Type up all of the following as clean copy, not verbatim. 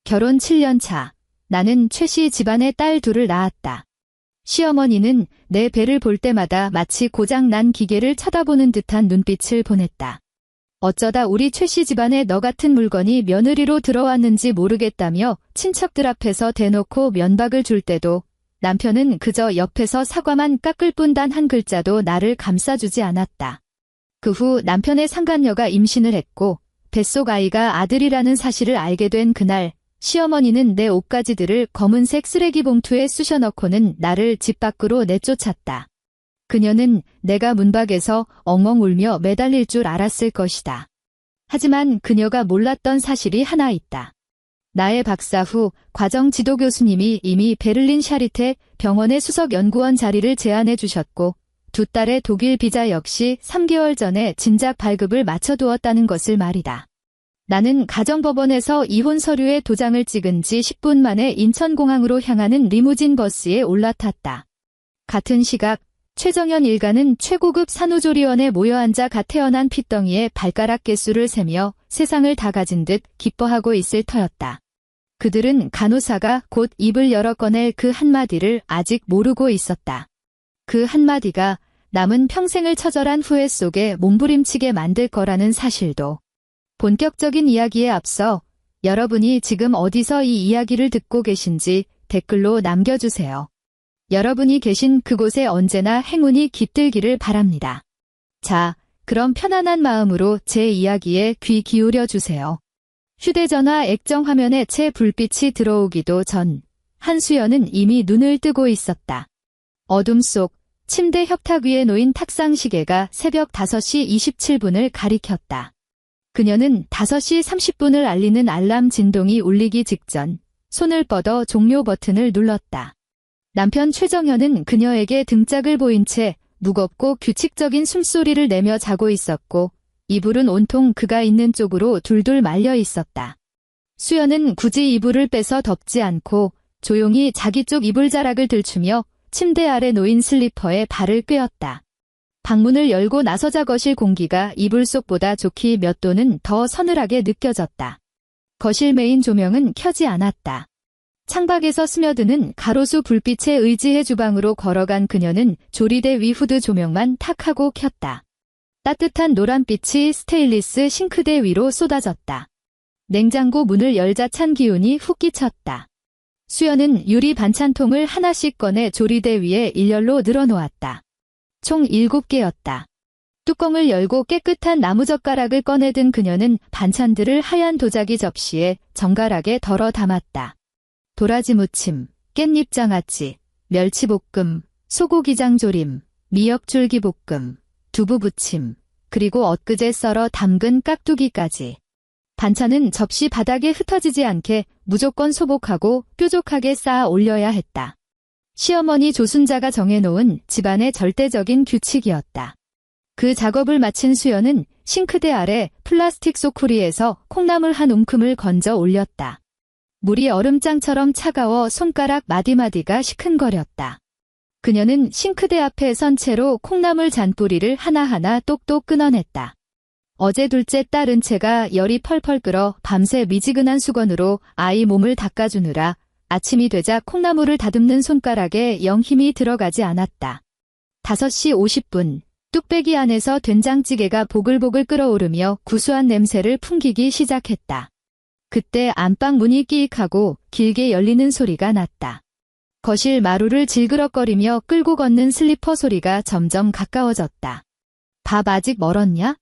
결혼 7년 차. 나는 최 씨 집안의 딸 둘을 낳았다. 시어머니는 내 배를 볼 때마다 마치 고장난 기계를 쳐다보는 듯한 눈빛을 보냈다. 어쩌다 우리 최 씨 집안에 너 같은 물건이 며느리로 들어왔는지 모르겠다며 친척들 앞에서 대놓고 면박을 줄 때도 남편은 그저 옆에서 사과만 깎을 뿐 단 한 글자도 나를 감싸주지 않았다. 그 후 남편의 상간녀가 임신을 했고 뱃속 아이가 아들이라는 사실을 알게 된 그날 시어머니는 내 옷가지들을 검은색 쓰레기 봉투에 쑤셔넣고는 나를 집 밖으로 내쫓았다. 그녀는 내가 문밖에서 엉엉 울며 매달릴 줄 알았을 것이다. 하지만 그녀가 몰랐던 사실이 하나 있다. 나의 박사 후 과정 지도 교수님이 이미 베를린 샤리테 병원의 수석 연구원 자리를 제안해 주셨고 두 딸의 독일 비자 역시 3개월 전에 진작 발급을 마쳐두었다는 것을 말이다. 나는 가정법원에서 이혼 서류에 도장을 찍은 지 10분 만에 인천공항으로 향하는 리무진 버스에 올라탔다. 같은 시각 최정현 일가는 최고급 산후조리원에 모여앉아 갓 태어난 핏덩이에 발가락 개수를 세며 세상을 다 가진 듯 기뻐하고 있을 터였다. 그들은 간호사가 곧 입을 열어 꺼낼 그 한마디를 아직 모르고 있었다. 그 한마디가 남은 평생을 처절한 후회 속에 몸부림치게 만들 거라는 사실도. 본격적인 이야기에 앞서 여러분이 지금 어디서 이 이야기를 듣고 계신지 댓글로 남겨주세요. 여러분이 계신 그곳에 언제나 행운이 깃들기를 바랍니다. 자, 그럼 편안한 마음으로 제 이야기에 귀 기울여 주세요. 휴대전화 액정 화면에 채 불빛이 들어오기도 전 한수연은 이미 눈을 뜨고 있었다. 어둠 속 침대 협탁 위에 놓인 탁상시계가 새벽 5시 27분을 가리켰다. 그녀는 5시 30분을 알리는 알람 진동이 울리기 직전 손을 뻗어 종료 버튼을 눌렀다. 남편 최정현은 그녀에게 등짝을 보인 채 무겁고 규칙적인 숨소리를 내며 자고 있었고 이불은 온통 그가 있는 쪽으로 둘둘 말려 있었다. 수연은 굳이 이불을 빼서 덮지 않고 조용히 자기 쪽 이불자락을 들추며 침대 아래 놓인 슬리퍼에 발을 꿰었다. 방문을 열고 나서자 거실 공기가 이불 속보다 좋기 몇 도는 더 서늘하게 느껴졌다. 거실 메인 조명은 켜지 않았다. 창밖에서 스며드는 가로수 불빛에 의지해 주방으로 걸어간 그녀는 조리대 위 후드 조명만 탁 하고 켰다. 따뜻한 노란빛이 스테인리스 싱크대 위로 쏟아졌다. 냉장고 문을 열자 찬 기운이 훅 끼쳤다. 수연은 유리 반찬통을 하나씩 꺼내 조리대 위에 일렬로 늘어놓았다. 총 7개였다. 뚜껑을 열고 깨끗한 나무젓가락을 꺼내든 그녀는 반찬들을 하얀 도자기 접시에 정갈하게 덜어 담았다. 도라지 무침, 깻잎 장아찌, 멸치볶음, 소고기장 조림, 미역줄기볶음, 두부부침, 그리고 엊그제 썰어 담근 깍두기까지. 반찬은 접시 바닥에 흩어지지 않게 무조건 소복하고 뾰족하게 쌓아 올려야 했다. 시어머니 조순자가 정해놓은 집안의 절대적인 규칙이었다. 그 작업을 마친 수연은 싱크대 아래 플라스틱 소쿠리에서 콩나물 한 움큼을 건져 올렸다. 물이 얼음장처럼 차가워 손가락 마디마디가 시큰거렸다. 그녀는 싱크대 앞에 선 채로 콩나물 잔뿌리를 하나하나 똑똑 끊어냈다. 어제 둘째 딸 은채가 열이 펄펄 끓어 밤새 미지근한 수건으로 아이 몸을 닦아주느라 아침이 되자 콩나물을 다듬는 손가락에 영 힘이 들어가지 않았다. 5시 50분, 뚝배기 안에서 된장찌개가 보글보글 끓어오르며 구수한 냄새를 풍기기 시작했다. 그때 안방 문이 끼익하고 길게 열리는 소리가 났다. 거실 마루를 질그럭거리며 끌고 걷는 슬리퍼 소리가 점점 가까워졌다. 밥 아직 멀었냐?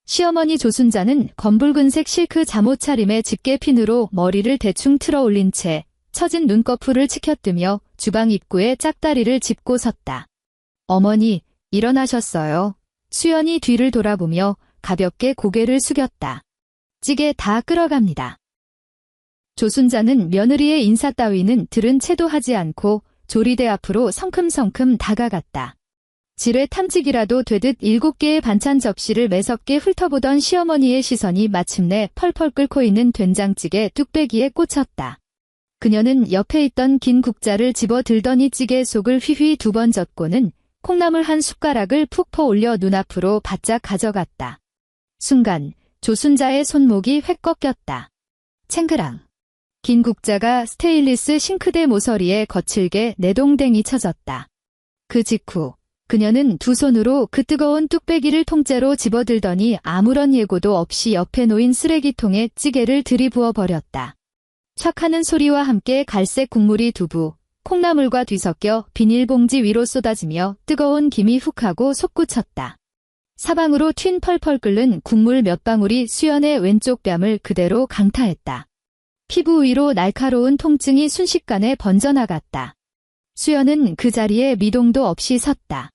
시어머니 조순자는 검붉은색 실크 잠옷 차림에 집게핀으로 머리를 대충 틀어 올린 채 처진 눈꺼풀을 치켜뜨며 주방 입구에 짝다리를 짚고 섰다. 어머니, 일어나셨어요. 수연이 뒤를 돌아보며 가볍게 고개를 숙였다. 찌개 다 끓어갑니다. 조순자는 며느리의 인사 따위는 들은 채도 하지 않고 조리대 앞으로 성큼성큼 다가갔다. 지뢰 탐지기라도 되듯 7개의 반찬 접시를 매섭게 훑어보던 시어머니의 시선이 마침내 펄펄 끓고 있는 된장찌개 뚝배기에 꽂혔다. 그녀는 옆에 있던 긴 국자를 집어 들더니 찌개 속을 휘휘 2번 젓고는 콩나물 한 숟가락을 푹 퍼올려 눈앞으로 바짝 가져갔다. 순간 조순자의 손목이 획 꺾였다. 챙그랑. 긴 국자가 스테인리스 싱크대 모서리에 거칠게 내동댕이 쳐졌다. 그 직후 그녀는 두 손으로 그 뜨거운 뚝배기를 통째로 집어들더니 아무런 예고도 없이 옆에 놓인 쓰레기통에 찌개를 들이부어 버렸다. 촥 하는 소리와 함께 갈색 국물이 두부, 콩나물과 뒤섞여 비닐봉지 위로 쏟아지며 뜨거운 김이 훅 하고 솟구쳤다. 사방으로 튄 펄펄 끓는 국물 몇 방울이 수연의 왼쪽 뺨을 그대로 강타했다. 피부 위로 날카로운 통증이 순식간에 번져나갔다. 수연은 그 자리에 미동도 없이 섰다.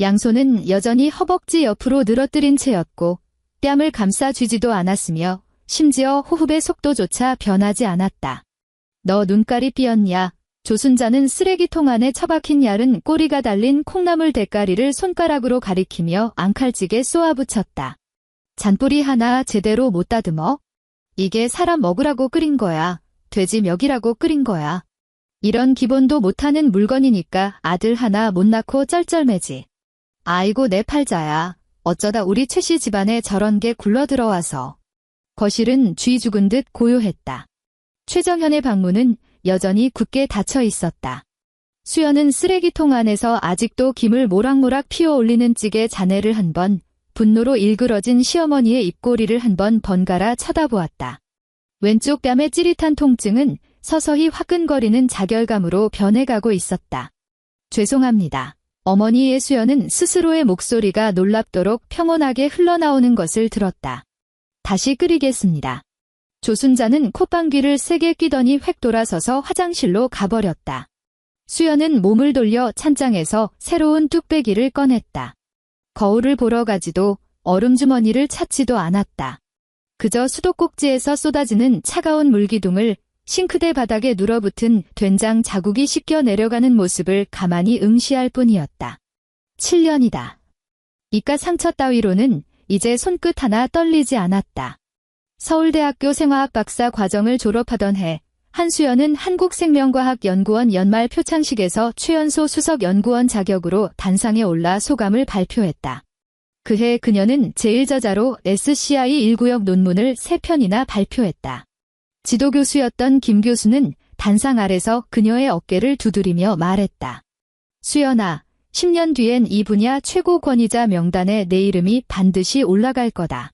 양손은 여전히 허벅지 옆으로 늘어뜨린 채였고 뺨을 감싸쥐지도 않았으며 심지어 호흡의 속도조차 변하지 않았다. 너 눈깔이 삐었냐? 조순자는 쓰레기통 안에 처박힌 얇은 꼬리가 달린 콩나물 대가리를 손가락으로 가리키며 앙칼지게 쏘아붙였다. 잔뿌리 하나 제대로 못 다듬어? 이게 사람 먹으라고 끓인 거야. 돼지 먹이라고 끓인 거야. 이런 기본도 못하는 물건이니까 아들 하나 못 낳고 쩔쩔매지. 아이고 내 팔자야. 어쩌다 우리 최씨 집안에 저런 게 굴러들어와서. 거실은 쥐 죽은 듯 고요했다. 최정현의 방문은 여전히 굳게 닫혀 있었다. 수연은 쓰레기통 안에서 아직도 김을 모락모락 피어올리는 찌개 잔해를 한 번, 분노로 일그러진 시어머니의 입꼬리를 한 번 번갈아 쳐다보았다. 왼쪽 뺨의 찌릿한 통증은 서서히 화끈거리는 자결감으로 변해가고 있었다. 죄송합니다. 어머니의 수연은 스스로의 목소리가 놀랍도록 평온하게 흘러나오는 것을 들었다. 다시 끓이겠습니다. 조순자는 콧방귀를 세게 뀌더니 획 돌아서서 화장실로 가버렸다. 수연은 몸을 돌려 찬장에서 새로운 뚝배기를 꺼냈다. 거울을 보러 가지도 얼음주머니를 찾지도 않았다. 그저 수도꼭지에서 쏟아지는 차가운 물기둥을 싱크대 바닥에 눌어붙은 된장 자국이 씻겨 내려가는 모습을 가만히 응시할 뿐이었다. 7년이다. 이깟 상처 따위로는 이제 손끝 하나 떨리지 않았다. 서울대학교 생화학 박사 과정을 졸업하던 해 한수연은 한국생명과학연구원 연말 표창식에서 최연소 수석 연구원 자격으로 단상에 올라 소감을 발표했다. 그해 그녀는 제1저자로 SCI 1구역 논문을 3편이나 발표했다. 지도교수였던 김 교수는 단상 아래서 그녀의 어깨를 두드리며 말했다. 수연아, 10년 뒤엔 이 분야 최고 권위자 명단에 내 이름이 반드시 올라갈 거다.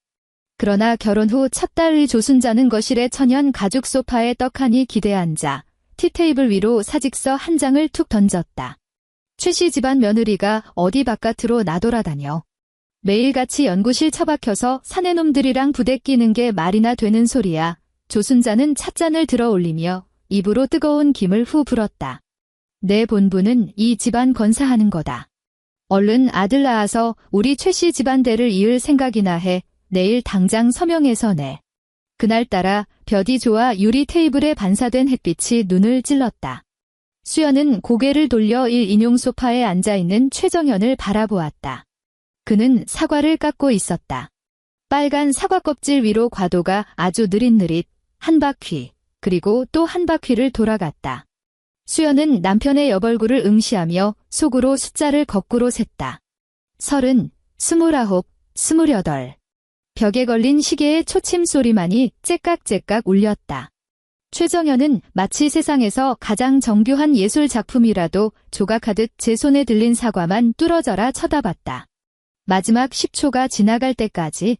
그러나 결혼 후 첫 딸의 조순자는 거실의 천연 가죽 소파에 떡하니 기대 앉아 티테이블 위로 사직서 한 장을 툭 던졌다. 최씨 집안 며느리가 어디 바깥으로 나돌아다녀. 매일같이 연구실 처박혀서 사내놈들이랑 부대 끼는 게 말이나 되는 소리야. 조순자는 찻잔을 들어 올리며 입으로 뜨거운 김을 후 불었다. 내 본분은 이 집안 건사하는 거다. 얼른 아들 낳아서 우리 최씨 집안대를 이을 생각이나 해. 내일 당장 서명해서 내. 그날따라 볕이 좋아 유리 테이블에 반사된 햇빛이 눈을 찔렀다. 수연은 고개를 돌려 1인용 소파에 앉아있는 최정현을 바라보았다. 그는 사과를 깎고 있었다. 빨간 사과 껍질 위로 과도가 아주 느릿느릿 한 바퀴, 그리고 또 한 바퀴를 돌아갔다. 수연은 남편의 옆얼굴을 응시하며 속으로 숫자를 거꾸로 셌다. 30, 29, 28. 벽에 걸린 시계의 초침 소리만이 째깍째깍 울렸다. 최정현은 마치 세상에서 가장 정교한 예술 작품이라도 조각하듯 제 손에 들린 사과만 뚫어져라 쳐다봤다. 마지막 10초가 지나갈 때까지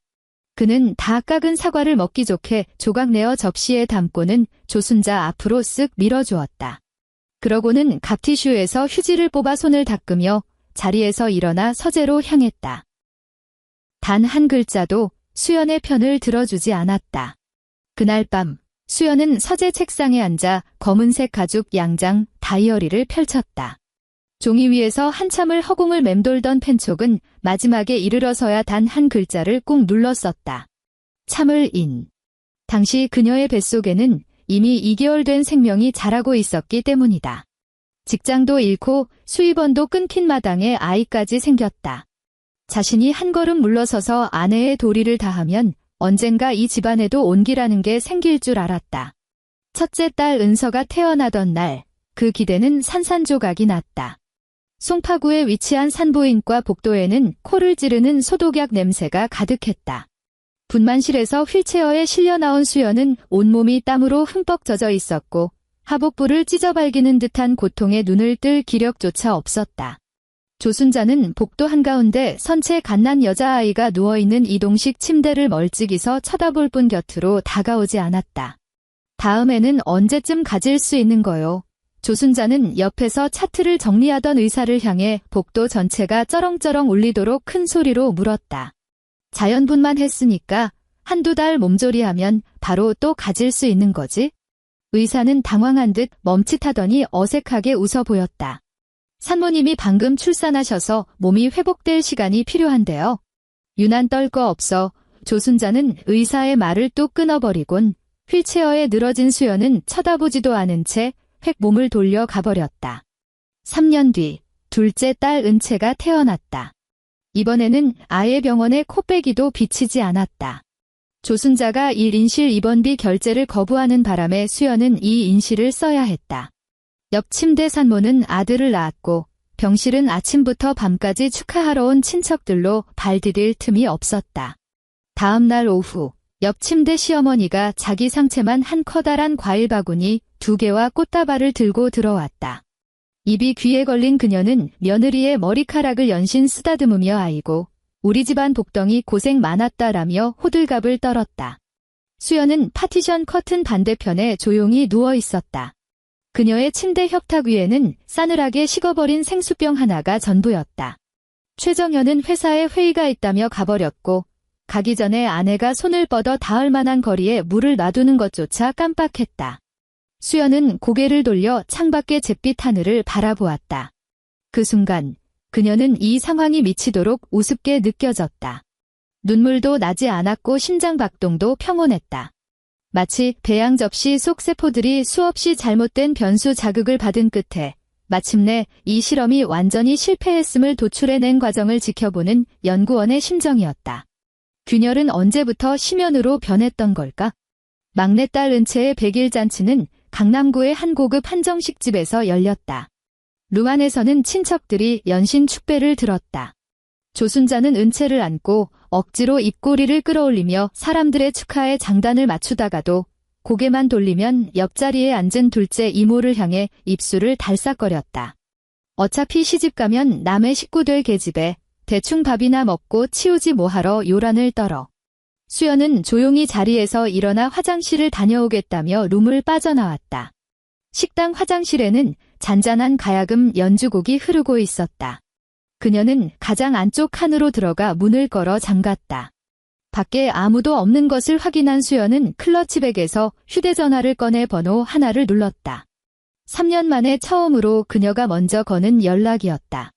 그는 다 깎은 사과를 먹기 좋게 조각 내어 접시에 담고는 조순자 앞으로 쓱 밀어주었다. 그러고는 갑티슈에서 휴지를 뽑아 손을 닦으며 자리에서 일어나 서재로 향했다. 단 한 글자도 수연의 편을 들어주지 않았다. 그날 밤 수연은 서재 책상에 앉아 검은색 가죽 양장 다이어리를 펼쳤다. 종이 위에서 한참을 허공을 맴돌던 펜촉은 마지막에 이르러서야 단 한 글자를 꾹 눌러 썼다. 참을 인. 당시 그녀의 뱃속에는 이미 2개월 된 생명이 자라고 있었기 때문이다. 직장도 잃고 수입원도 끊긴 마당에 아이까지 생겼다. 자신이 한 걸음 물러서서 아내의 도리를 다하면 언젠가 이 집안에도 온기라는 게 생길 줄 알았다. 첫째 딸 은서가 태어나던 날, 그 기대는 산산조각이 났다. 송파구에 위치한 산부인과 복도에는 코를 찌르는 소독약 냄새가 가득했다. 분만실에서 휠체어에 실려 나온 수연은 온몸이 땀으로 흠뻑 젖어 있었고 하복부를 찢어발기는 듯한 고통에 눈을 뜰 기력조차 없었다. 조순자는 복도 한가운데 선체 갓난 여자아이가 누워있는 이동식 침대를 멀찍이서 쳐다볼 뿐 곁으로 다가오지 않았다. 다음에는 언제쯤 가질 수 있는 거요? 조순자는 옆에서 차트를 정리하던 의사를 향해 복도 전체가 쩌렁쩌렁 울리도록 큰 소리로 물었다. 자연분만 했으니까 한두 달 몸조리하면 바로 또 가질 수 있는 거지? 의사는 당황한 듯 멈칫하더니 어색하게 웃어 보였다. 산모님이 방금 출산하셔서 몸이 회복될 시간이 필요한데요. 유난 떨 거 없어. 조순자는 의사의 말을 뚝 끊어버리곤 휠체어에 늘어진 수연은 쳐다보지도 않은 채 획 몸을 돌려 가버렸다. 3년 뒤 둘째 딸 은채가 태어났다. 이번에는 아예 병원에 코빼기도 비치지 않았다. 조순자가 1인실 입원비 결제를 거부하는 바람에 수연은 이 인실을 써야 했다. 옆 침대 산모는 아들을 낳았고 병실은 아침부터 밤까지 축하하러 온 친척들로 발 디딜 틈이 없었다. 다음 날 오후 옆 침대 시어머니가 자기 상체만 한 커다란 과일 바구니 2개와 꽃다발을 들고 들어왔다. 입이 귀에 걸린 그녀는 며느리의 머리카락을 연신 쓰다듬으며 아이고 우리 집안 복덩이 고생 많았다라며 호들갑을 떨었다. 수연은 파티션 커튼 반대편에 조용히 누워 있었다. 그녀의 침대 협탁 위에는 싸늘하게 식어버린 생수병 하나가 전부였다. 최정현은 회사에 회의가 있다며 가버렸고 가기 전에 아내가 손을 뻗어 닿을 만한 거리에 물을 놔두는 것조차 깜빡했다. 수연은 고개를 돌려 창밖의 잿빛 하늘을 바라보았다. 그 순간 그녀는 이 상황이 미치도록 우습게 느껴졌다. 눈물도 나지 않았고 심장 박동도 평온했다. 마치 배양 접시 속 세포들이 수없이 잘못된 변수 자극을 받은 끝에 마침내 이 실험이 완전히 실패했음을 도출해낸 과정을 지켜보는 연구원의 심정이었다. 균열은 언제부터 심연으로 변했던 걸까? 막내딸 은채의 100일 잔치는 강남구의 한 고급 한정식집에서 열렸다. 루안에서는 친척들이 연신 축배를 들었다. 조순자는 은채를 안고 억지로 입꼬리를 끌어올리며 사람들의 축하에 장단을 맞추다가도 고개만 돌리면 옆자리에 앉은 둘째 이모를 향해 입술을 달싹거렸다. 어차피 시집가면 남의 식구 될 계집애 대충 밥이나 먹고 치우지 뭐하러 요란을 떨어. 수연은 조용히 자리에서 일어나 화장실을 다녀오겠다며 룸을 빠져나왔다. 식당 화장실에는 잔잔한 가야금 연주곡이 흐르고 있었다. 그녀는 가장 안쪽 칸으로 들어가 문을 걸어 잠갔다. 밖에 아무도 없는 것을 확인한 수연은 클러치백에서 휴대전화를 꺼내 번호 하나를 눌렀다. 3년 만에 처음으로 그녀가 먼저 거는 연락이었다.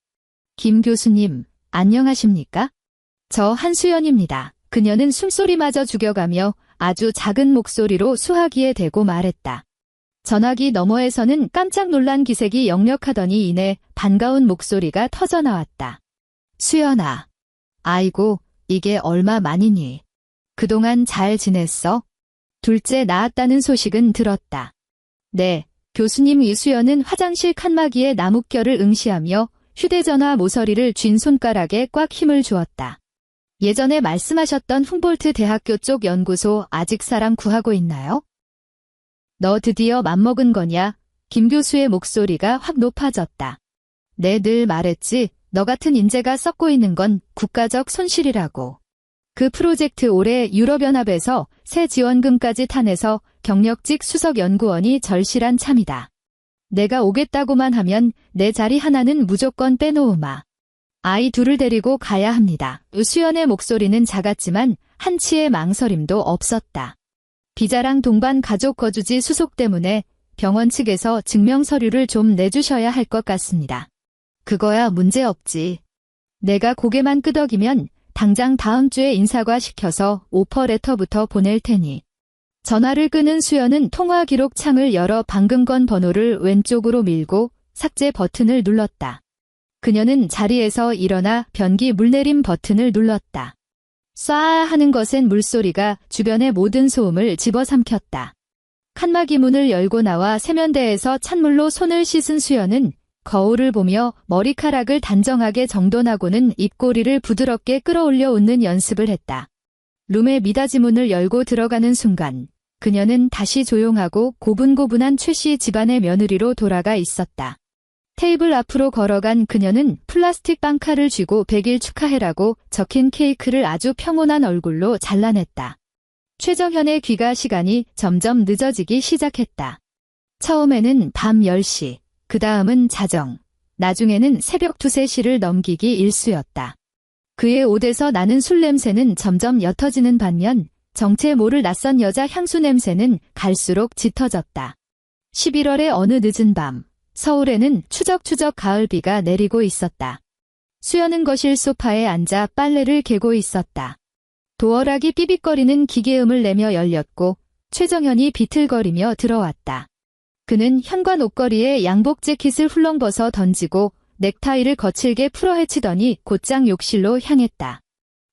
김 교수님, 안녕하십니까? 저 한수연입니다. 그녀는 숨소리마저 죽여가며 아주 작은 목소리로 수화기에 대고 말했다. 전화기 너머에서는 깜짝 놀란 기색이 역력하더니 이내 반가운 목소리가 터져나왔다. 수연아. 아이고, 이게 얼마 만이니? 그동안 잘 지냈어? 둘째 낳았다는 소식은 들었다. 네, 교수님. 이수연은 화장실 칸막이에 나뭇결을 응시하며 휴대전화 모서리를 쥔 손가락에 꽉 힘을 주었다. 예전에 말씀하셨던 훔볼트 대학교 쪽 연구소 아직 사람 구하고 있나요? 너 드디어 맘먹은 거냐? 김 교수의 목소리가 확 높아졌다. 네, 늘 말했지. 너 같은 인재가 썩고 있는 건 국가적 손실이라고. 그 프로젝트 올해 유럽연합에서 새 지원금까지 타내서 경력직 수석연구원이 절실한 참이다. 내가 오겠다고만 하면 내 자리 하나는 무조건 빼놓으마. 아이 둘을 데리고 가야 합니다. 수연의 목소리는 작았지만 한치의 망설임도 없었다. 비자랑 동반 가족 거주지 수속 때문에 병원 측에서 증명서류를 좀 내주셔야 할 것 같습니다. 그거야 문제없지. 내가 고개만 끄덕이면 당장 다음 주에 인사과 시켜서 오퍼레터부터 보낼 테니. 전화를 끄는 수연은 통화 기록 창을 열어 방금 건 번호를 왼쪽으로 밀고 삭제 버튼을 눌렀다. 그녀는 자리에서 일어나 변기 물내림 버튼을 눌렀다. 쏴 하는 것엔 물소리가 주변의 모든 소음을 집어삼켰다. 칸막이 문을 열고 나와 세면대에서 찬물로 손을 씻은 수연은 거울을 보며 머리카락을 단정하게 정돈하고는 입꼬리를 부드럽게 끌어올려 웃는 연습을 했다. 룸의 미닫이 문을 열고 들어가는 순간 그녀는 다시 조용하고 고분고분한 최씨 집안의 며느리로 돌아가 있었다. 테이블 앞으로 걸어간 그녀는 플라스틱 빵칼을 쥐고 100일 축하해라고 적힌 케이크를 아주 평온한 얼굴로 잘라냈다. 최정현의 귀가 시간이 점점 늦어지기 시작했다. 처음에는 밤 10시, 그 다음은 자정, 나중에는 새벽 2, 3시를 넘기기 일쑤였다. 그의 옷에서 나는 술 냄새는 점점 옅어지는 반면 정체 모를 낯선 여자 향수 냄새는 갈수록 짙어졌다. 11월의 어느 늦은 밤, 서울에는 추적추적 가을비가 내리고 있었다. 수연은 거실 소파에 앉아 빨래를 개고 있었다. 도어락이 삐빅거리는 기계음을 내며 열렸고 최정현이 비틀거리며 들어왔다. 그는 현관 옷걸이에 양복 재킷을 훌렁벗어 던지고 넥타이를 거칠게 풀어헤치더니 곧장 욕실로 향했다.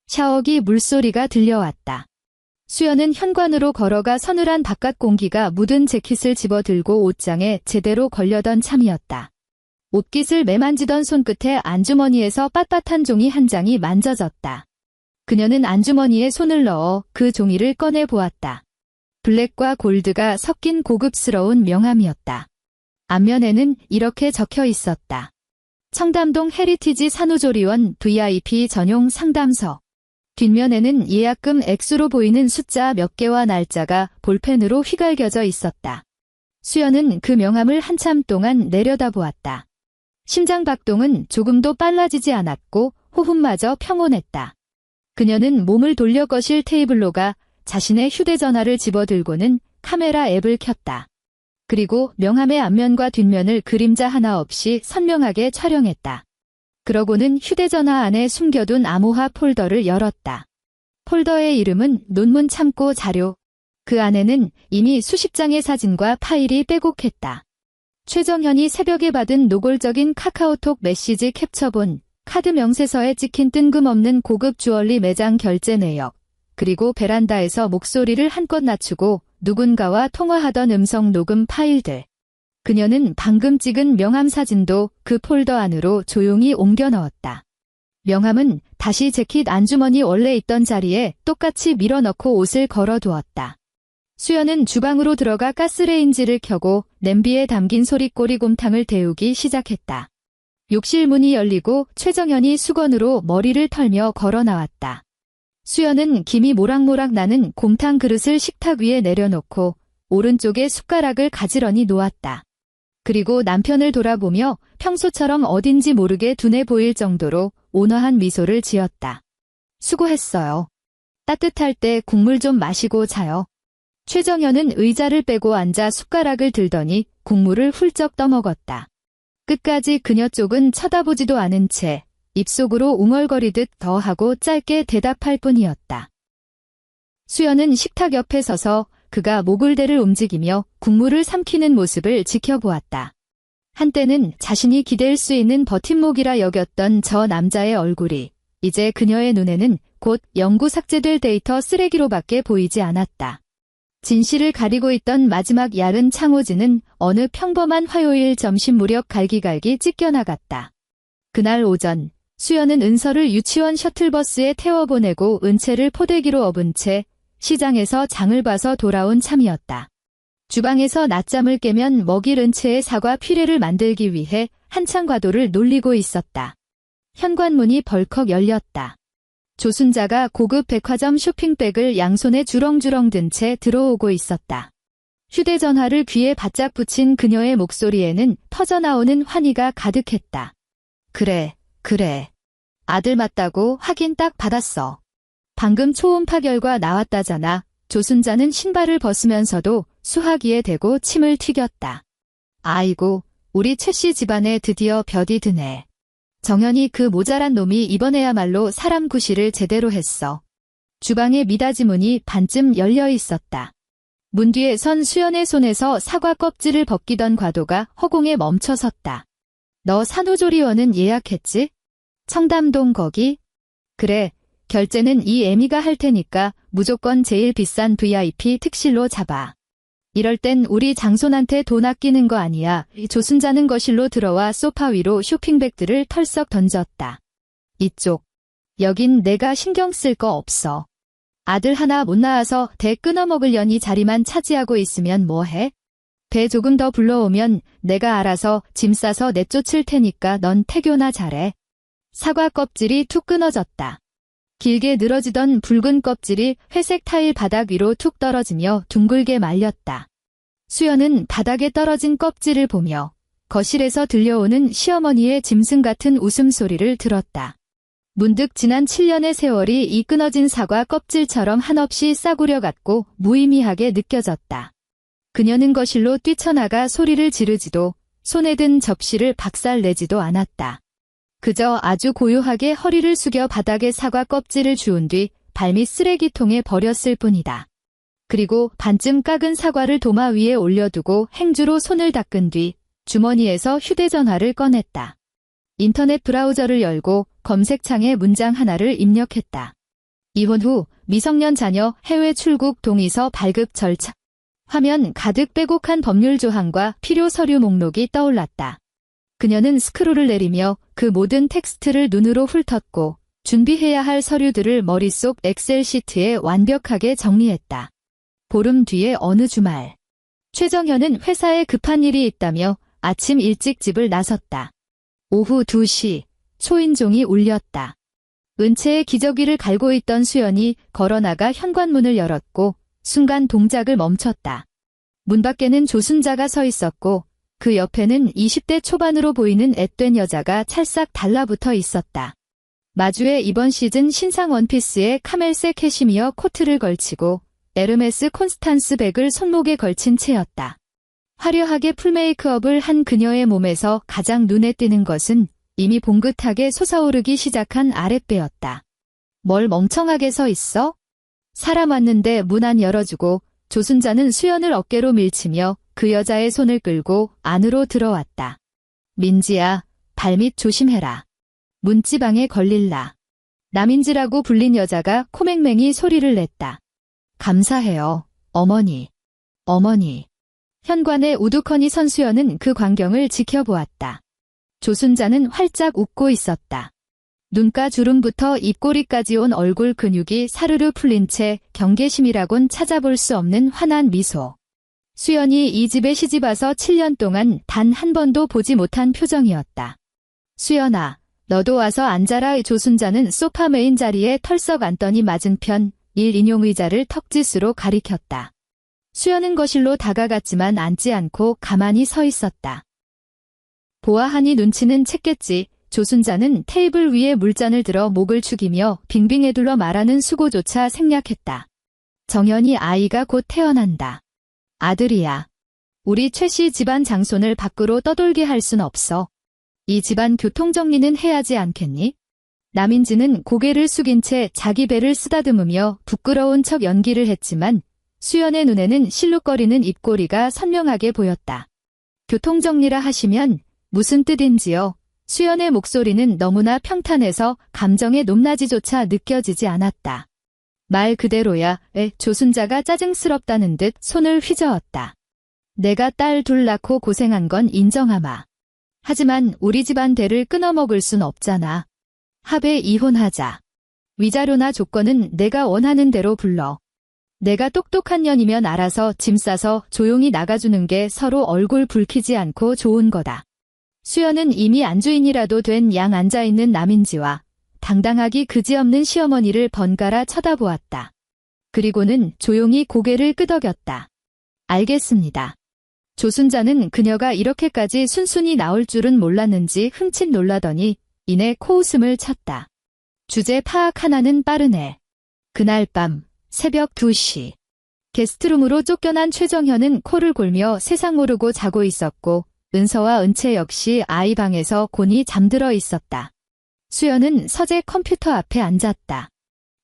샤워기 물소리가 들려왔다. 수연은 현관으로 걸어가 서늘한 바깥 공기가 묻은 재킷을 집어들고 옷장에 제대로 걸려던 참이었다. 옷깃을 매만지던 손끝에 안주머니에서 빳빳한 종이 한 장이 만져졌다. 그녀는 안주머니에 손을 넣어 그 종이를 꺼내 보았다. 블랙과 골드가 섞인 고급스러운 명함이었다. 앞면에는 이렇게 적혀 있었다. 청담동 헤리티지 산후조리원 VIP 전용 상담서. 뒷면에는 예약금 액수로 보이는 숫자 몇 개와 날짜가 볼펜으로 휘갈겨져 있었다. 수연은 그 명함을 한참 동안 내려다보았다. 심장 박동은 조금도 빨라지지 않았고 호흡마저 평온했다. 그녀는 몸을 돌려 거실 테이블로 가 자신의 휴대전화를 집어들고는 카메라 앱을 켰다. 그리고 명함의 앞면과 뒷면을 그림자 하나 없이 선명하게 촬영했다. 그러고는 휴대전화 안에 숨겨둔 암호화 폴더를 열었다. 폴더의 이름은 논문 참고 자료. 그 안에는 이미 수십 장의 사진과 파일이 빼곡했다. 최정현이 새벽에 받은 노골적인 카카오톡 메시지 캡처본, 카드 명세서에 찍힌 뜬금없는 고급 주얼리 매장 결제 내역, 그리고 베란다에서 목소리를 한껏 낮추고 누군가와 통화하던 음성 녹음 파일들. 그녀는 방금 찍은 명함 사진도 그 폴더 안으로 조용히 옮겨 넣었다. 명함은 다시 재킷 안주머니 원래 있던 자리에 똑같이 밀어넣고 옷을 걸어두었다. 수연은 주방으로 들어가 가스레인지를 켜고 냄비에 담긴 소리꼬리곰탕을 데우기 시작했다. 욕실 문이 열리고 최정현이 수건으로 머리를 털며 걸어 나왔다. 수연은 김이 모락모락 나는 곰탕 그릇을 식탁 위에 내려놓고 오른쪽에 숟가락을 가지런히 놓았다. 그리고 남편을 돌아보며 평소처럼 어딘지 모르게 둔해 보일 정도로 온화한 미소를 지었다. 수고했어요. 따뜻할 때 국물 좀 마시고 자요. 최정현은 의자를 빼고 앉아 숟가락을 들더니 국물을 훌쩍 떠먹었다. 끝까지 그녀 쪽은 쳐다보지도 않은 채 입속으로 웅얼거리듯 더하고 짧게 대답할 뿐이었다. 수연은 식탁 옆에 서서 그가 모글대를 움직이며 국물을 삼키는 모습을 지켜보았다. 한때는 자신이 기댈 수 있는 버팀목이라 여겼던 저 남자의 얼굴이 이제 그녀의 눈에는 곧 영구 삭제될 데이터 쓰레기로밖에 보이지 않았다. 진실을 가리고 있던 마지막 야른 창호지는 어느 평범한 화요일 점심 무렵 갈기갈기 찢겨나갔다. 그날 오전 수연은 은서를 유치원 셔틀버스에 태워보내고 은채를 포대기로 업은 채 시장에서 장을 봐서 돌아온 참이었다. 주방에서 낮잠을 깨면 먹일 은채의 사과 퓨레를 만들기 위해 한창 과도를 놀리고 있었다. 현관문이 벌컥 열렸다. 조순자가 고급 백화점 쇼핑백을 양손에 주렁주렁 든 채 들어오고 있었다. 휴대전화를 귀에 바짝 붙인 그녀의 목소리에는 터져나오는 환희가 가득했다. 그래. 아들 맞다고 확인 딱 받았어. 방금 초음파 결과 나왔다잖아. 조순자는 신발을 벗으면서도 수화기에 대고 침을 튀겼다. 아이고, 우리 최씨 집안에 드디어 볕이 드네. 정연이 그 모자란 놈이 이번에야말로 사람 구실을 제대로 했어. 주방의 미닫이 문이 반쯤 열려 있었다. 문 뒤에 선 수연의 손에서 사과 껍질을 벗기던 과도가 허공에 멈춰 섰다. 너 산후조리원은 예약했지? 청담동 거기? 그래, 결제는 이 애미가 할 테니까 무조건 제일 비싼 VIP 특실로 잡아. 이럴 땐 우리 장손한테 돈 아끼는 거 아니야. 조순자는 거실로 들어와 소파 위로 쇼핑백들을 털썩 던졌다. 이쪽. 여긴 내가 신경 쓸 거 없어. 아들 하나 못 낳아서 대 끊어먹으려니 자리만 차지하고 있으면 뭐해? 배 조금 더 불러오면 내가 알아서 짐 싸서 내쫓을 테니까 넌 태교나 잘해. 사과 껍질이 툭 끊어졌다. 길게 늘어지던 붉은 껍질이 회색 타일 바닥 위로 툭 떨어지며 둥글게 말렸다. 수연은 바닥에 떨어진 껍질을 보며 거실에서 들려오는 시어머니의 짐승 같은 웃음소리를 들었다. 문득 지난 7년의 세월이 이 끊어진 사과 껍질처럼 한없이 싸구려 같고 무의미하게 느껴졌다. 그녀는 거실로 뛰쳐나가 소리를 지르지도 손에 든 접시를 박살내지도 않았다. 그저 아주 고요하게 허리를 숙여 바닥에 사과 껍질을 주운 뒤 발밑 쓰레기통에 버렸을 뿐이다. 그리고 반쯤 깎은 사과를 도마 위에 올려두고 행주로 손을 닦은 뒤 주머니에서 휴대전화를 꺼냈다. 인터넷 브라우저를 열고 검색창에 문장 하나를 입력했다. 이혼 후 미성년 자녀 해외 출국 동의서 발급 절차. 화면 가득 빼곡한 법률 조항과 필요 서류 목록이 떠올랐다. 그녀는 스크롤을 내리며 그 모든 텍스트를 눈으로 훑었고 준비해야 할 서류들을 머릿속 엑셀 시트에 완벽하게 정리했다. 보름 뒤의 어느 주말. 최정현은 회사에 급한 일이 있다며 아침 일찍 집을 나섰다. 오후 2시 초인종이 울렸다. 은채의 기저귀를 갈고 있던 수연이 걸어나가 현관문을 열었고 순간 동작을 멈췄다. 문 밖에는 조순자가 서 있었고 그 옆에는 20대 초반으로 보이는 앳된 여자가 찰싹 달라붙어 있었다. 마주에 이번 시즌 신상 원피스에 카멜색 캐시미어 코트를 걸치고 에르메스 콘스탄스 백을 손목에 걸친 채였다. 화려하게 풀메이크업을 한 그녀의 몸에서 가장 눈에 띄는 것은 이미 봉긋하게 솟아오르기 시작한 아랫배였다. 뭘 멍청하게 서 있어? 사람 왔는데 문 안 열어주고 조순자는 수연을 어깨로 밀치며 그 여자의 손을 끌고 안으로 들어왔다. 민지야, 발밑 조심해라. 문지방에 걸릴라. 남인지라고 불린 여자가 코맹맹이 소리를 냈다. 감사해요, 어머니. 어머니. 현관에 우두커니 선 수연은 그 광경을 지켜보았다. 조순자는 활짝 웃고 있었다. 눈가 주름부터 입꼬리까지 온 얼굴 근육이 사르르 풀린 채 경계심이라곤 찾아볼 수 없는 환한 미소. 수연이 이 집에 시집와서 7년 동안 단 한 번도 보지 못한 표정이었다. 수연아, 너도 와서 앉아라. 조순자는 소파 메인 자리에 털썩 앉더니 맞은편 1인용 의자를 턱짓으로 가리켰다. 수연은 거실로 다가갔지만 앉지 않고 가만히 서 있었다. 보아하니 눈치는 챘겠지. 조순자는 테이블 위에 물잔을 들어 목을 축이며 빙빙 둘러 말하는 수고조차 생략했다. 정연이 아이가 곧 태어난다. 아들이야. 우리 최씨 집안 장손을 밖으로 떠돌게 할 순 없어. 이 집안 교통정리는 해야지 않겠니? 남인지는 고개를 숙인 채 자기 배를 쓰다듬으며 부끄러운 척 연기를 했지만 수연의 눈에는 실룩거리는 입꼬리가 선명하게 보였다. 교통정리라 하시면 무슨 뜻인지요? 수연의 목소리는 너무나 평탄해서 감정의 높낮이조차 느껴지지 않았다. 말 그대로야. 조순자가 짜증스럽다는 듯 손을 휘저었다. 내가 딸 둘 낳고 고생한 건 인정하마. 하지만 우리 집안 대를 끊어먹을 순 없잖아. 합의 이혼하자. 위자료나 조건은 내가 원하는 대로 불러. 내가 똑똑한 년이면 알아서 짐 싸서 조용히 나가주는 게 서로 얼굴 붉히지 않고 좋은 거다. 수연은 이미 안주인이라도 된 양 앉아있는 남인지와 당당하기 그지없는 시어머니를 번갈아 쳐다보았다. 그리고는 조용히 고개를 끄덕였다. 알겠습니다. 조순자는 그녀가 이렇게까지 순순히 나올 줄은 몰랐는지 흠칫 놀라더니 이내 코웃음을 쳤다. 주제 파악 하나는 빠르네. 그날 밤 새벽 2시. 게스트룸으로 쫓겨난 최정현은 코를 골며 세상 모르고 자고 있었고 은서와 은채 역시 아이 방에서 곤히 잠들어 있었다. 수연은 서재 컴퓨터 앞에 앉았다.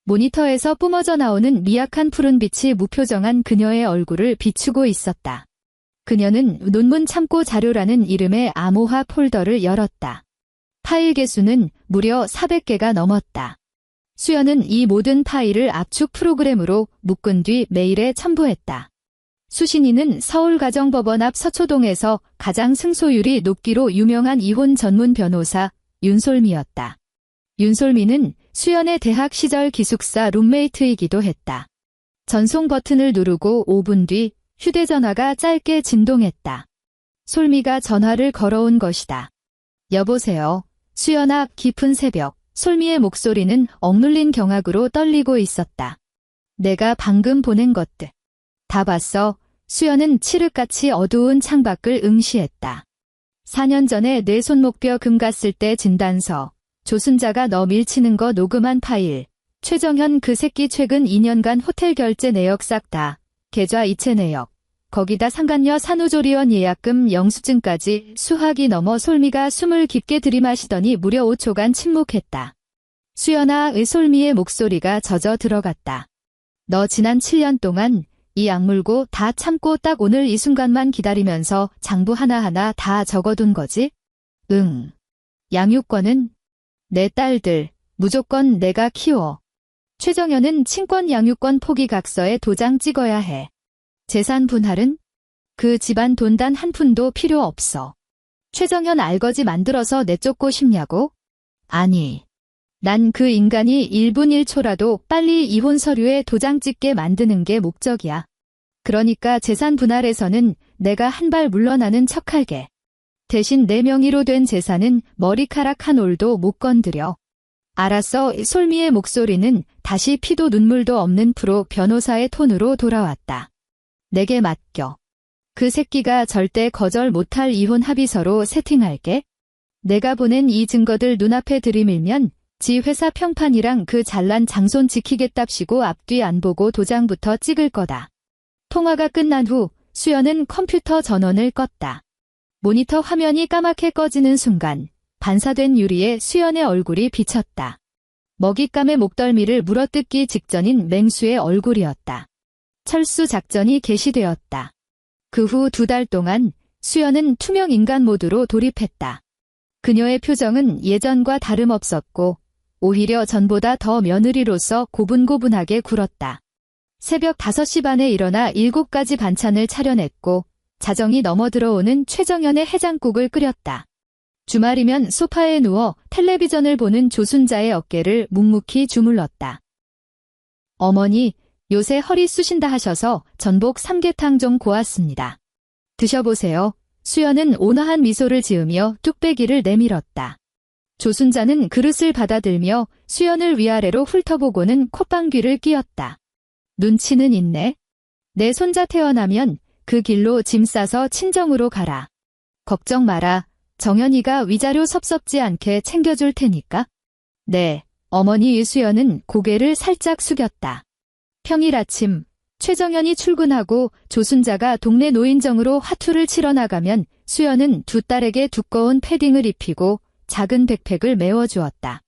모니터에서 뿜어져 나오는 미약한 푸른 빛이 무표정한 그녀의 얼굴을 비추고 있었다. 그녀는 논문 참고 자료라는 이름의 암호화 폴더를 열었다. 파일 개수는 무려 400개가 넘었다. 수연은 이 모든 파일을 압축 프로그램으로 묶은 뒤 메일에 첨부했다. 수신인은 서울가정법원 앞 서초동에서 가장 승소율이 높기로 유명한 이혼 전문 변호사 윤솔미였다. 윤솔미는 수연의 대학 시절 기숙사 룸메이트이기도 했다. 전송 버튼을 누르고 5분 뒤 휴대전화가 짧게 진동했다. 솔미가 전화를 걸어온 것이다. 여보세요. 수연아. 깊은 새벽, 솔미의 목소리는 억눌린 경악으로 떨리고 있었다. 내가 방금 보낸 것들 다 봤어. 수연은 칠흑같이 어두운 창밖을 응시했다. 4년 전에 내 손목뼈 금 갔을 때 진단서, 조순자가 너 밀치는 거 녹음한 파일, 최정현 그 새끼 최근 2년간 호텔 결제 내역 싹 다, 계좌 이체 내역, 거기다 상간녀 산후조리원 예약금 영수증까지. 수학이 넘어 솔미가 숨을 깊게 들이마시더니 무려 5초간 침묵했다. 수연아. 솔미의 목소리가 젖어 들어갔다. 너 지난 7년 동안 이 악물고 다 참고 딱 오늘 이 순간만 기다리면서 장부 하나하나 다 적어둔 거지? 응. 양육권은? 내 딸들 무조건 내가 키워. 최정현은 친권 양육권 포기각서에 도장 찍어야 해. 재산 분할은? 그 집안 돈 단 한 푼도 필요 없어. 최정현 알거지 만들어서 내쫓고 싶냐고? 아니. 난 그 인간이 1분 1초라도 빨리 이혼 서류에 도장 찍게 만드는 게 목적이야. 그러니까 재산 분할에서는 내가 한 발 물러나는 척할게. 대신 내 명의로 된 재산은 머리카락 한 올도 못 건드려. 알았어. 솔미의 목소리는 다시 피도 눈물도 없는 프로 변호사의 톤으로 돌아왔다. 내게 맡겨. 그 새끼가 절대 거절 못할 이혼 합의서로 세팅할게. 내가 보낸 이 증거들 눈앞에 들이밀면 지 회사 평판이랑 그 잘난 장손 지키겠답시고 앞뒤 안 보고 도장부터 찍을 거다. 통화가 끝난 후 수연은 컴퓨터 전원을 껐다. 모니터 화면이 까맣게 꺼지는 순간 반사된 유리에 수연의 얼굴이 비쳤다. 먹잇감의 목덜미를 물어뜯기 직전인 맹수의 얼굴이었다. 철수 작전이 개시되었다. 그 후 2달 동안 수연은 투명 인간 모드로 돌입했다. 그녀의 표정은 예전과 다름없었고 오히려 전보다 더 며느리로서 고분고분하게 굴었다. 새벽 5시 반에 일어나 7가지 반찬을 차려냈고 자정이 넘어 들어오는 최정현의 해장국을 끓였다. 주말이면 소파에 누워 텔레비전을 보는 조순자의 어깨를 묵묵히 주물렀다. 어머니, 요새 허리 쑤신다 하셔서 전복 삼계탕 좀 고왔습니다. 드셔보세요. 수연은 온화한 미소를 지으며 뚝배기를 내밀었다. 조순자는 그릇을 받아들며 수연을 위아래로 훑어보고는 콧방귀를 뀌었다. 눈치는 있네. 내 손자 태어나면 그 길로 짐 싸서 친정으로 가라. 걱정 마라. 정연이가 위자료 섭섭지 않게 챙겨줄 테니까. 네, 어머니. 수연은 고개를 살짝 숙였다. 평일 아침 최정연이 출근하고 조순자가 동네 노인정으로 화투를 치러 나가면 수연은 두 딸에게 두꺼운 패딩을 입히고 작은 백팩을 메워주었다.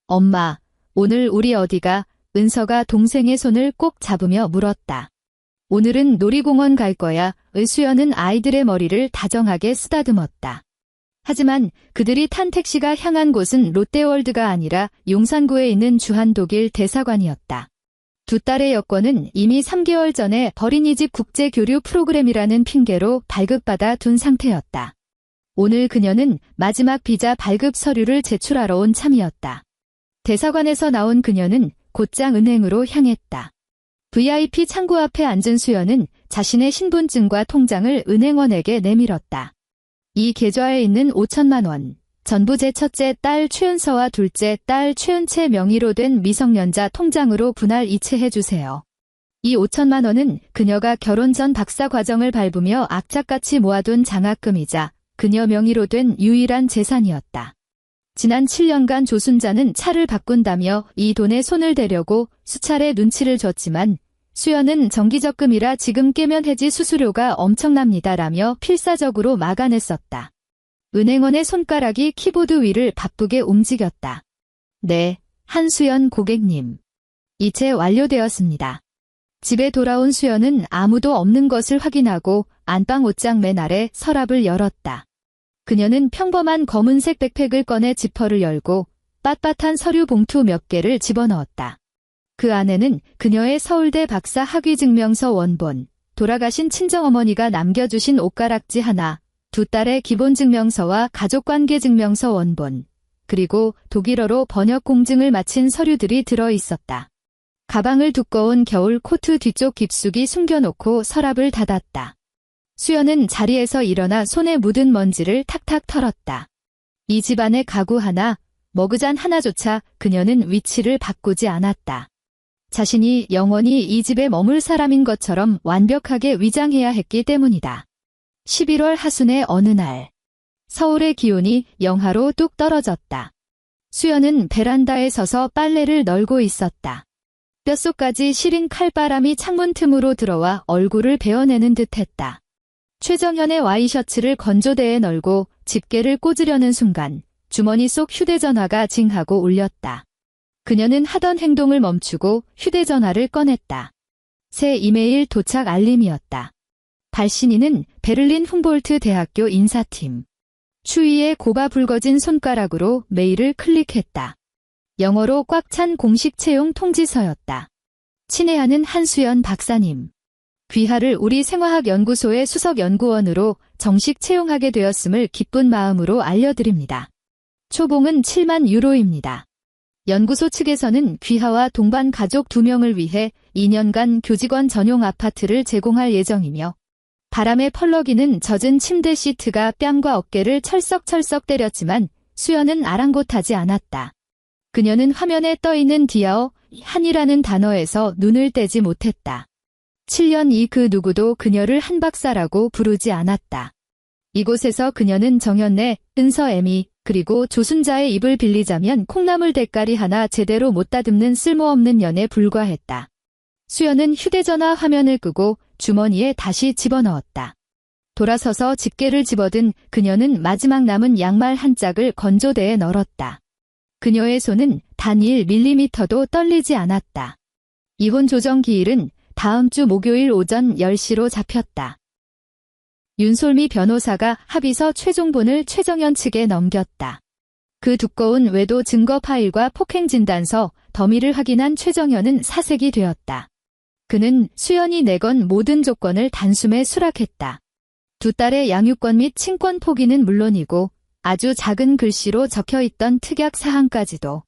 엄마, 오늘 우리 어디가? 은서가 동생의 손을 꼭 잡으며 물었다. 오늘은 놀이공원 갈 거야. 수연은 아이들의 머리를 다정하게 쓰다듬었다. 하지만 그들이 탄 택시가 향한 곳은 롯데월드가 아니라 용산구에 있는 주한독일 대사관이었다. 두 딸의 여권은 이미 3개월 전에 어린이집 국제교류 프로그램이라는 핑계로 발급받아 둔 상태였다. 오늘 그녀는 마지막 비자 발급 서류를 제출하러 온 참이었다. 대사관에서 나온 그녀는 곧장 은행으로 향했다. VIP 창구 앞에 앉은 수연은 자신의 신분증과 통장을 은행원에게 내밀었다. 이 계좌에 있는 5천만 원, 전부 제 첫째 딸 최은서와 둘째 딸 최은채 명의로 된 미성년자 통장으로 분할 이체해주세요. 이 5천만 원은 그녀가 결혼 전 박사 과정을 밟으며 악착같이 모아둔 장학금이자 그녀 명의로 된 유일한 재산이었다. 지난 7년간 조순자는 차를 바꾼다며 이 돈에 손을 대려고 수차례 눈치를 줬지만 수연은 정기적금이라 지금 깨면 해지 수수료가 엄청납니다라며 필사적으로 막아냈었다. 은행원의 손가락이 키보드 위를 바쁘게 움직였다. 네, 한수연 고객님. 이체 완료되었습니다. 집에 돌아온 수연은 아무도 없는 것을 확인하고 안방 옷장 맨 아래 서랍을 열었다. 그녀는 평범한 검은색 백팩을 꺼내 지퍼를 열고 빳빳한 서류 봉투 몇 개를 집어넣었다. 그 안에는 그녀의 서울대 박사 학위증명서 원본, 돌아가신 친정어머니가 남겨주신 옷가락지 하나, 두 딸의 기본증명서와 가족관계증명서 원본, 그리고 독일어로 번역 공증을 마친 서류들이 들어 있었다. 가방을 두꺼운 겨울 코트 뒤쪽 깊숙이 숨겨놓고 서랍을 닫았다. 수연은 자리에서 일어나 손에 묻은 먼지를 탁탁 털었다. 이 집안의 가구 하나, 머그잔 하나조차 그녀는 위치를 바꾸지 않았다. 자신이 영원히 이 집에 머물 사람인 것처럼 완벽하게 위장해야 했기 때문이다. 11월 하순의 어느 날, 서울의 기온이 영하로 뚝 떨어졌다. 수연은 베란다에 서서 빨래를 널고 있었다. 뼛속까지 시린 칼바람이 창문 틈으로 들어와 얼굴을 베어내는 듯했다. 최정현의 와이셔츠를 건조대에 널고 집게를 꽂으려는 순간 주머니 속 휴대전화가 징하고 울렸다. 그녀는 하던 행동을 멈추고 휴대전화를 꺼냈다. 새 이메일 도착 알림이었다. 발신인은 베를린 훔볼트 대학교 인사팀. 추위에 고가 붉어진 손가락으로 메일을 클릭했다. 영어로 꽉 찬 공식 채용 통지서였다. 친애하는 한수연 박사님. 귀하를 우리 생화학연구소의 수석연구원으로 정식 채용하게 되었음을 기쁜 마음으로 알려드립니다. 초봉은 7만 유로입니다. 연구소 측에서는 귀하와 동반 가족 2명을 위해 2년간 교직원 전용 아파트를 제공할 예정이며 바람에 펄럭이는 젖은 침대 시트가 뺨과 어깨를 철썩철썩 때렸지만 수연은 아랑곳하지 않았다. 그녀는 화면에 떠있는 디아어 한이라는 단어에서 눈을 떼지 못했다. 7년 이 그 누구도 그녀를 한박사라고 부르지 않았다. 이곳에서 그녀는 정연래, 은서애미, 그리고 조순자의 입을 빌리자면 콩나물 대가리 하나 제대로 못 다듬는 쓸모없는 년에 불과했다. 수연은 휴대전화 화면을 끄고 주머니에 다시 집어넣었다. 돌아서서 집게를 집어든 그녀는 마지막 남은 양말 한 짝을 건조대에 널었다. 그녀의 손은 단 1mm도 떨리지 않았다. 이혼 조정 기일은 다음 주 목요일 오전 10시로 잡혔다. 윤솔미 변호사가 합의서 최종본을 최정연 측에 넘겼다. 그 두꺼운 외도 증거 파일과 폭행진단서, 더미를 확인한 최정연은 사색이 되었다. 그는 수연이 내건 모든 조건을 단숨에 수락했다. 2딸의 양육권 및 친권 포기는 물론이고 아주 작은 글씨로 적혀있던 특약 사항까지도.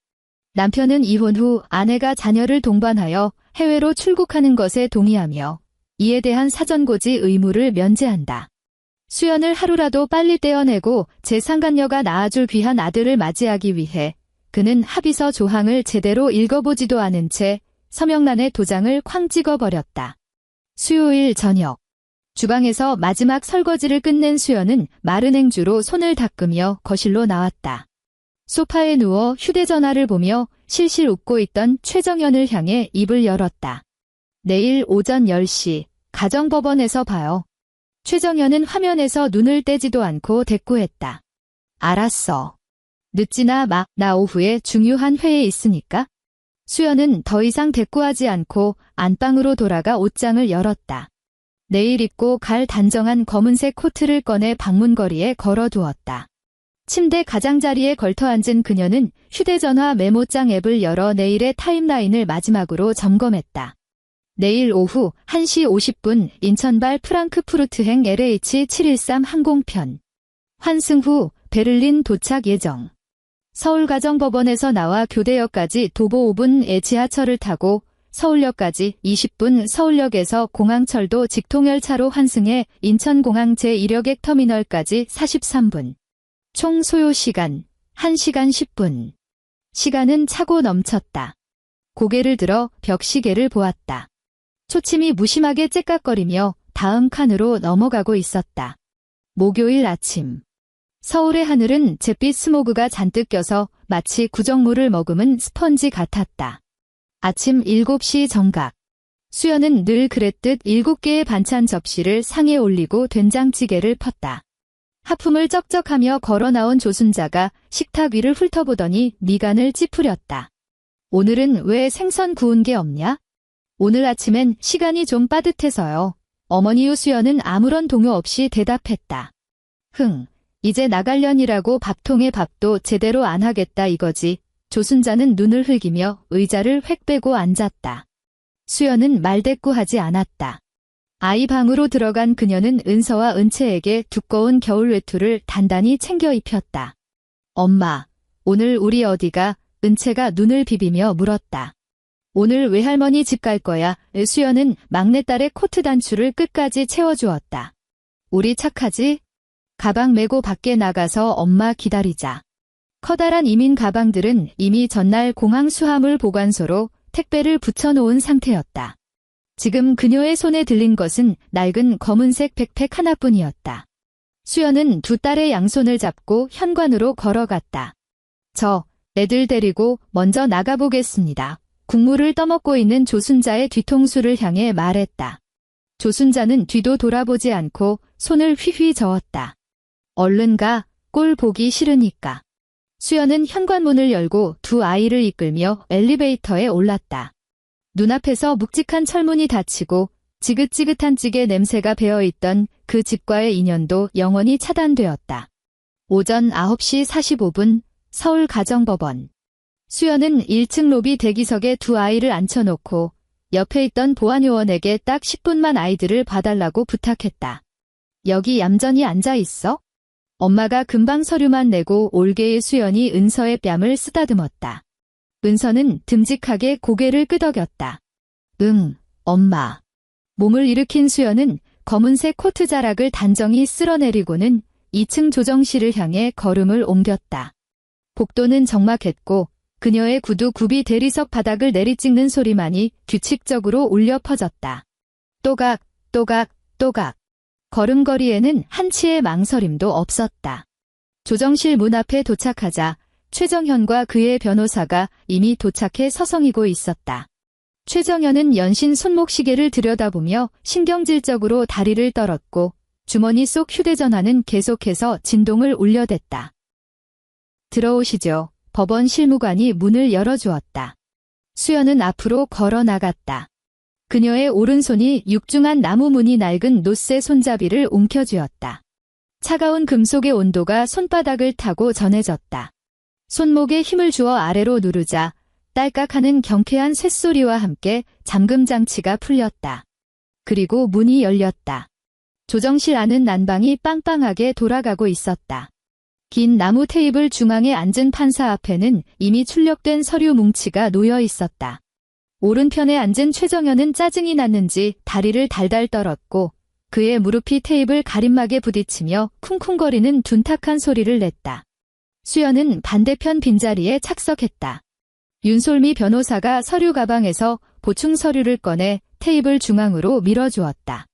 남편은 이혼 후 아내가 자녀를 동반하여 해외로 출국하는 것에 동의하며 이에 대한 사전고지 의무를 면제한다. 수연을 하루라도 빨리 떼어내고 제3간녀가 낳아줄 귀한 아들을 맞이하기 위해 그는 합의서 조항을 제대로 읽어보지도 않은 채 서명란에 도장을 쾅 찍어버렸다. 수요일 저녁, 주방에서 마지막 설거지를 끝낸 수연은 마른 행주로 손을 닦으며 거실로 나왔다. 소파에 누워 휴대전화를 보며 실실 웃고 있던 최정연을 향해 입을 열었다. 내일 오전 10시, 가정법원에서 봐요. 최정연은 화면에서 눈을 떼지도 않고 대꾸했다. 알았어. 늦지나 마, 나 오후에 중요한 회에 있으니까. 수연은 더 이상 대꾸하지 않고 안방으로 돌아가 옷장을 열었다. 내일 입고 갈 단정한 검은색 코트를 꺼내 방문거리에 걸어두었다. 침대 가장자리에 걸터앉은 그녀는 휴대전화 메모장 앱을 열어 내일의 타임라인을 마지막으로 점검했다. 내일 오후 1시 50분 인천발 프랑크푸르트행 LH713 항공편. 환승 후 베를린 도착 예정. 서울가정법원에서 나와 교대역까지 도보 5분의 지하철을 타고 서울역까지 20분, 서울역에서 공항철도 직통열차로 환승해 인천공항 제1여객 터미널까지 43분. 총 소요 시간 1시간 10분. 시간은 차고 넘쳤다. 고개를 들어 벽시계를 보았다. 초침이 무심하게 째깍거리며 다음 칸으로 넘어가고 있었다. 목요일 아침. 서울의 하늘은 잿빛 스모그가 잔뜩 껴서 마치 구정물을 머금은 스펀지 같았다. 아침 7시 정각. 수연은 늘 그랬듯 7개의 반찬 접시를 상에 올리고 된장찌개를 펐다. 하품을 쩍쩍하며 걸어 나온 조순자가 식탁 위를 훑어보더니 미간을 찌푸렸다. 오늘은 왜 생선 구운 게 없냐? 오늘 아침엔 시간이 좀 빠듯해서요. 어머니유 수연은 아무런 동요 없이 대답했다. 이제 나갈련이라고 밥통에 밥도 제대로 안 하겠다 이거지. 조순자는 눈을 흘기며 의자를 획 빼고 앉았다. 수연은 말대꾸하지 않았다. 아이 방으로 들어간 그녀는 은서와 은채에게 두꺼운 겨울 외투를 단단히 챙겨 입혔다. 엄마, 오늘 우리 어디가? 은채가 눈을 비비며 물었다. 오늘 외할머니 집 갈 거야. 수연은 막내딸의 코트 단추를 끝까지 채워주었다. 우리 착하지? 가방 메고 밖에 나가서 엄마 기다리자. 커다란 이민 가방들은 이미 전날 공항 수화물 보관소로 택배를 붙여놓은 상태였다. 지금 그녀의 손에 들린 것은 낡은 검은색 백팩 하나뿐이었다. 수연은 두 딸의 양손을 잡고 현관으로 걸어갔다. 저, 애들 데리고 먼저 나가보겠습니다. 국물을 떠먹고 있는 조순자의 뒤통수를 향해 말했다. 조순자는 뒤도 돌아보지 않고 손을 휘휘 저었다. 얼른 가, 꼴 보기 싫으니까. 수연은 현관문을 열고 두 아이를 이끌며 엘리베이터에 올랐다. 눈앞에서 묵직한 철문이 닫히고 지긋지긋한 찌개 냄새가 배어있던 그 집과의 인연도 영원히 차단되었다. 오전 9시 45분 서울가정법원. 수연은 1층 로비 대기석에 두 아이를 앉혀놓고 옆에 있던 보안요원에게 딱 10분만 아이들을 봐달라고 부탁했다. 여기 얌전히 앉아있어? 엄마가 금방 서류만 내고 올게의 수연이 은서의 뺨을 쓰다듬었다. 은서는 듬직하게 고개를 끄덕였다. 응, 엄마. 몸을 일으킨 수연은 검은색 코트 자락을 단정히 쓸어내리고는 2층 조정실을 향해 걸음을 옮겼다. 복도는 적막했고 그녀의 구두 굽이 대리석 바닥을 내리찍는 소리만이 규칙적으로 울려 퍼졌다. 또각, 또각, 또각. 걸음걸이에는 한치의 망설임도 없었다. 조정실 문 앞에 도착하자 최정현과 그의 변호사가 이미 도착해 서성이고 있었다. 최정현은 연신 손목시계를 들여다보며 신경질적으로 다리를 떨었고 주머니 속 휴대전화는 계속해서 진동을 울려댔다. 들어오시죠. 법원 실무관이 문을 열어주었다. 수연은 앞으로 걸어 나갔다. 그녀의 오른손이 육중한 나무 무늬 낡은 노쇠 손잡이를 움켜쥐었다. 차가운 금속의 온도가 손바닥을 타고 전해졌다. 손목에 힘을 주어 아래로 누르자 딸깍하는 경쾌한 쇳소리와 함께 잠금 장치가 풀렸다. 그리고 문이 열렸다. 조정실 안은 난방이 빵빵하게 돌아가고 있었다. 긴 나무 테이블 중앙에 앉은 판사 앞에는 이미 출력된 서류 뭉치가 놓여 있었다. 오른편에 앉은 최정현은 짜증이 났는지 다리를 달달 떨었고 그의 무릎이 테이블 가림막에 부딪히며 쿵쿵거리는 둔탁한 소리를 냈다. 수연은 반대편 빈자리에 착석했다. 윤솔미 변호사가 서류 가방에서 보충 서류를 꺼내 테이블 중앙으로 밀어주었다.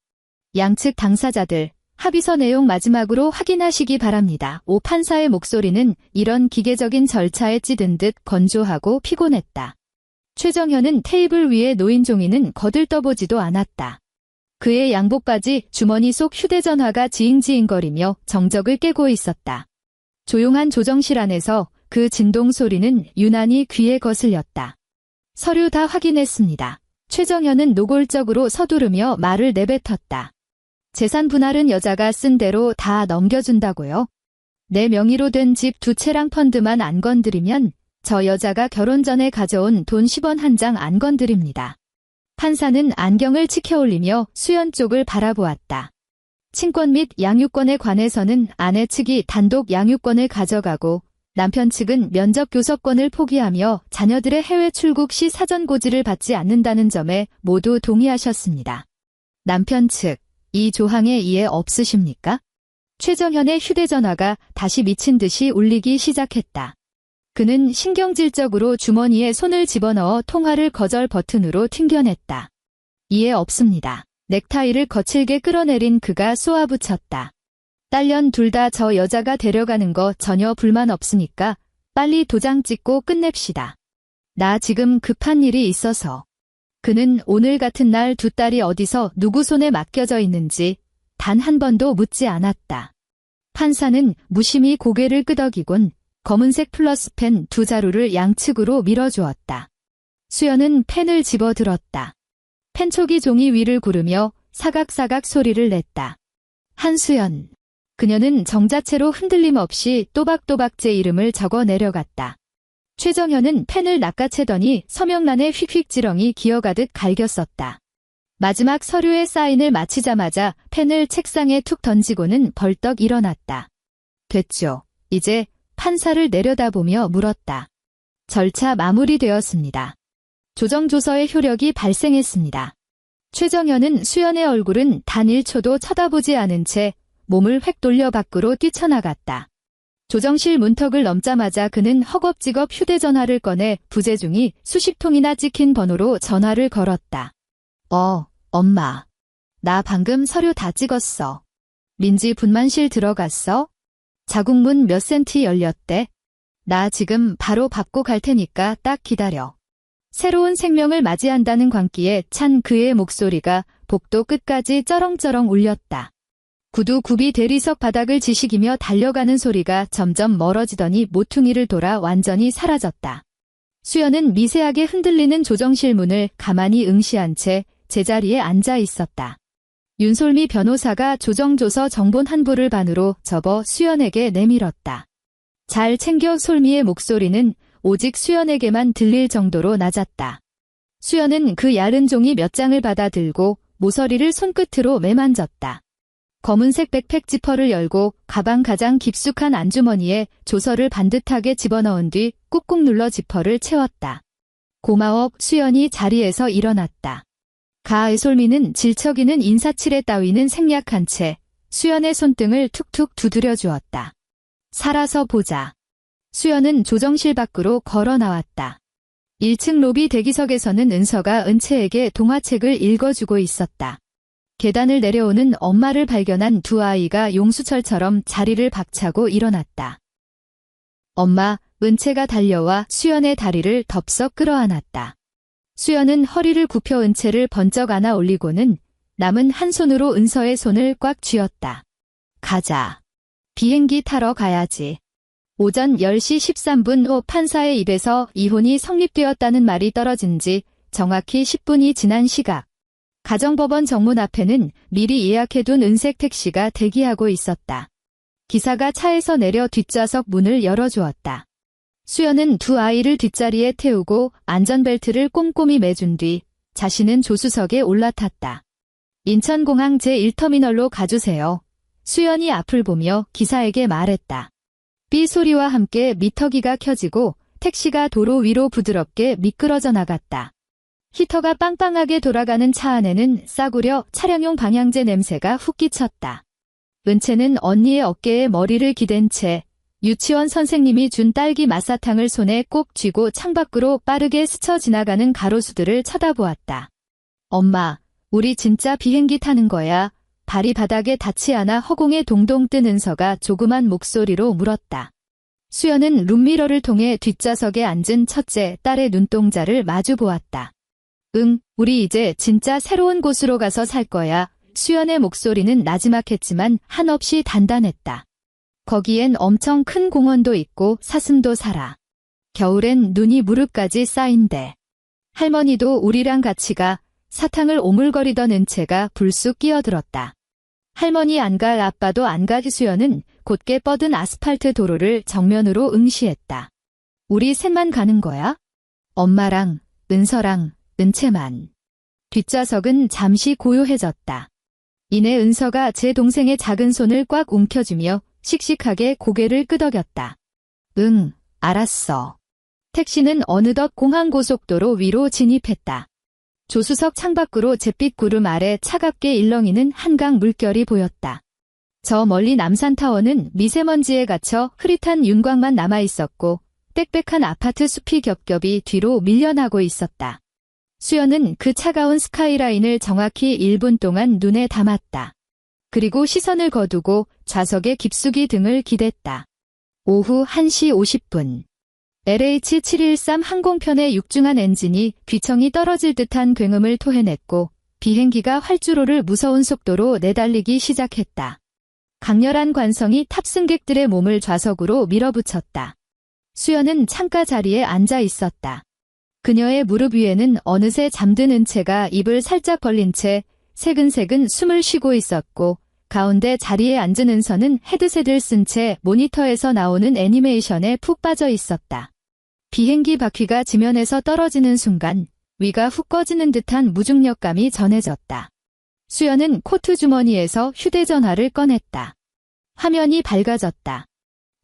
양측 당사자들, 합의서 내용 마지막으로 확인하시기 바랍니다. 오 판사의 목소리는 이런 기계적인 절차에 찌든 듯 건조하고 피곤했다. 최정현은 테이블 위에 놓인 종이는 거들떠보지도 않았다. 그의 양복바지 주머니 속 휴대전화가 지잉지잉거리며 정적을 깨고 있었다. 조용한 조정실 안에서 그 진동 소리는 유난히 귀에 거슬렸다. 서류 다 확인했습니다. 최정현은 노골적으로 서두르며 말을 내뱉었다. 재산 분할은 여자가 쓴 대로 다 넘겨준다고요? 내 명의로 된 집 2채랑 펀드만 안 건드리면 저 여자가 결혼 전에 가져온 돈 10원 한 장 안 건드립니다. 판사는 안경을 치켜올리며 수연 쪽을 바라보았다. 친권 및 양육권에 관해서는 아내 측이 단독 양육권을 가져가고 남편 측은 면접 교섭권을 포기하며 자녀들의 해외 출국 시 사전 고지를 받지 않는다는 점에 모두 동의하셨습니다. 남편 측, 이 조항에 이해 없으십니까? 최정현의 휴대전화가 다시 미친 듯이 울리기 시작했다. 그는 신경질적으로 주머니에 손을 집어넣어 통화를 거절 버튼으로 튕겨냈다. 이해 없습니다. 넥타이를 거칠게 끌어내린 그가 쏘아붙였다. 딸년 둘 다 저 여자가 데려가는 거 전혀 불만 없으니까 빨리 도장 찍고 끝냅시다. 나 지금 급한 일이 있어서. 그는 오늘 같은 날 두 딸이 어디서 누구 손에 맡겨져 있는지 단 한 번도 묻지 않았다. 판사는 무심히 고개를 끄덕이곤 검은색 플러스펜 두 자루를 양측으로 밀어주었다. 수연은 펜을 집어들었다. 펜촉이 종이 위를 구르며 사각사각 소리를 냈다. 한수연. 그녀는 정자체로 흔들림 없이 또박또박 제 이름을 적어 내려갔다. 최정현은 펜을 낚아채더니 서명란에 휙휙 지렁이 기어가듯 갈겼었다. 마지막 서류의 사인을 마치자마자 펜을 책상에 툭 던지고는 벌떡 일어났다. 됐죠. 이제 판사를 내려다보며 물었다. 절차 마무리되었습니다. 조정조서의 효력이 발생했습니다. 최정현은 수연의 얼굴은 단 1초도 쳐다보지 않은 채 몸을 획 돌려 밖으로 뛰쳐나갔다. 조정실 문턱을 넘자마자 그는 허겁지겁 휴대전화를 꺼내 부재중이 수십 통이나 찍힌 번호로 전화를 걸었다. 엄마. 나 방금 서류 다 찍었어. 민지 분만실 들어갔어? 자국문 몇 센티 열렸대? 나 지금 바로 받고 갈 테니까 딱 기다려. 새로운 생명을 맞이한다는 광기에 찬 그의 목소리가 복도 끝까지 쩌렁쩌렁 울렸다. 구두 굽이 대리석 바닥을 지식이며 달려가는 소리가 점점 멀어지더니 모퉁이를 돌아 완전히 사라졌다. 수연은 미세하게 흔들리는 조정실 문을 가만히 응시한 채 제자리에 앉아 있었다. 윤솔미 변호사가 조정조서 정본 한 부를 반으로 접어 수연에게 내밀었다. 잘 챙겨. 솔미의 목소리는 오직 수연에게만 들릴 정도로 낮았다. 수연은 그 얇은 종이 몇 장을 받아들고 모서리를 손끝으로 매만졌다. 검은색 백팩 지퍼를 열고 가방 가장 깊숙한 안주머니에 조서를 반듯하게 집어넣은 뒤 꾹꾹 눌러 지퍼를 채웠다. 고마워. 수연이 자리에서 일어났다. 가애솔미는 질척이는 인사치레 따위는 생략한 채 수연의 손등을 툭툭 두드려 주었다. 살아서 보자. 수연은 조정실 밖으로 걸어 나왔다. 1층 로비 대기석에서는 은서가 은채에게 동화책을 읽어주고 있었다. 계단을 내려오는 엄마를 발견한 두 아이가 용수철처럼 자리를 박차고 일어났다. 엄마. 은채가 달려와 수연의 다리를 덥석 끌어안았다. 수연은 허리를 굽혀 은채를 번쩍 안아 올리고는 남은 한 손으로 은서의 손을 꽉 쥐었다. 가자. 비행기 타러 가야지. 오전 10시 13분 후 판사의 입에서 이혼이 성립되었다는 말이 떨어진 지 정확히 10분이 지난 시각. 가정법원 정문 앞에는 미리 예약해둔 은색 택시가 대기하고 있었다. 기사가 차에서 내려 뒷좌석 문을 열어주었다. 수연은 두 아이를 뒷자리에 태우고 안전벨트를 꼼꼼히 매준 뒤 자신은 조수석에 올라탔다. 인천공항 제1터미널로 가주세요. 수연이 앞을 보며 기사에게 말했다. 삐 소리와 함께 미터기가 켜지고 택시가 도로 위로 부드럽게 미끄러져 나갔다. 히터가 빵빵하게 돌아가는 차 안에는 싸구려 차량용 방향제 냄새가 훅 끼쳤다. 은채는 언니의 어깨에 머리를 기댄 채 유치원 선생님이 준 딸기 맛사탕을 손에 꼭 쥐고 창밖으로 빠르게 스쳐 지나가는 가로수들을 쳐다보았다. 엄마, 우리 진짜 비행기 타는 거야? 발이 바닥에 닿지 않아 허공에 동동 뜬 은서가 조그만 목소리로 물었다. 수연은 룸미러를 통해 뒷좌석에 앉은 첫째 딸의 눈동자를 마주 보았다. 응, 우리 이제 진짜 새로운 곳으로 가서 살 거야. 수연의 목소리는 나지막했지만 한없이 단단했다. 거기엔 엄청 큰 공원도 있고 사슴도 살아. 겨울엔 눈이 무릎까지 쌓인대. 할머니도 우리랑 같이 가. 사탕을 오물거리던 은채가 불쑥 끼어들었다. 할머니 안 가, 아빠도 안 가. 수연은 곧게 뻗은 아스팔트 도로를 정면으로 응시했다. 우리 셋만 가는 거야? 엄마랑, 은서랑, 은채만. 뒷좌석은 잠시 고요해졌다. 이내 은서가 제 동생의 작은 손을 꽉 움켜쥐며 씩씩하게 고개를 끄덕였다. 응, 알았어. 택시는 어느덧 공항고속도로 위로 진입했다. 조수석 창밖으로 잿빛 구름 아래 차갑게 일렁이는 한강 물결이 보였다. 저 멀리 남산타워는 미세먼지에 갇혀 흐릿한 윤곽만 남아있었고 빽빽한 아파트 숲이 겹겹이 뒤로 밀려나고 있었다. 수연은 그 차가운 스카이라인을 정확히 1분 동안 눈에 담았다. 그리고 시선을 거두고 좌석의 깊숙이 등을 기댔다. 오후 1시 50분. LH713 항공편의 육중한 엔진이 귀청이 떨어질 듯한 굉음을 토해냈고 비행기가 활주로를 무서운 속도로 내달리기 시작했다. 강렬한 관성이 탑승객들의 몸을 좌석으로 밀어붙였다. 수연은 창가 자리에 앉아 있었다. 그녀의 무릎 위에는 어느새 잠든 은채가 입을 살짝 벌린 채 새근새근 숨을 쉬고 있었고 가운데 자리에 앉은 은서는 헤드셋을 쓴 채 모니터에서 나오는 애니메이션에 푹 빠져 있었다. 비행기 바퀴가 지면에서 떨어지는 순간 위가 훅 꺼지는 듯한 무중력감이 전해졌다. 수연은 코트 주머니에서 휴대전화를 꺼냈다. 화면이 밝아졌다.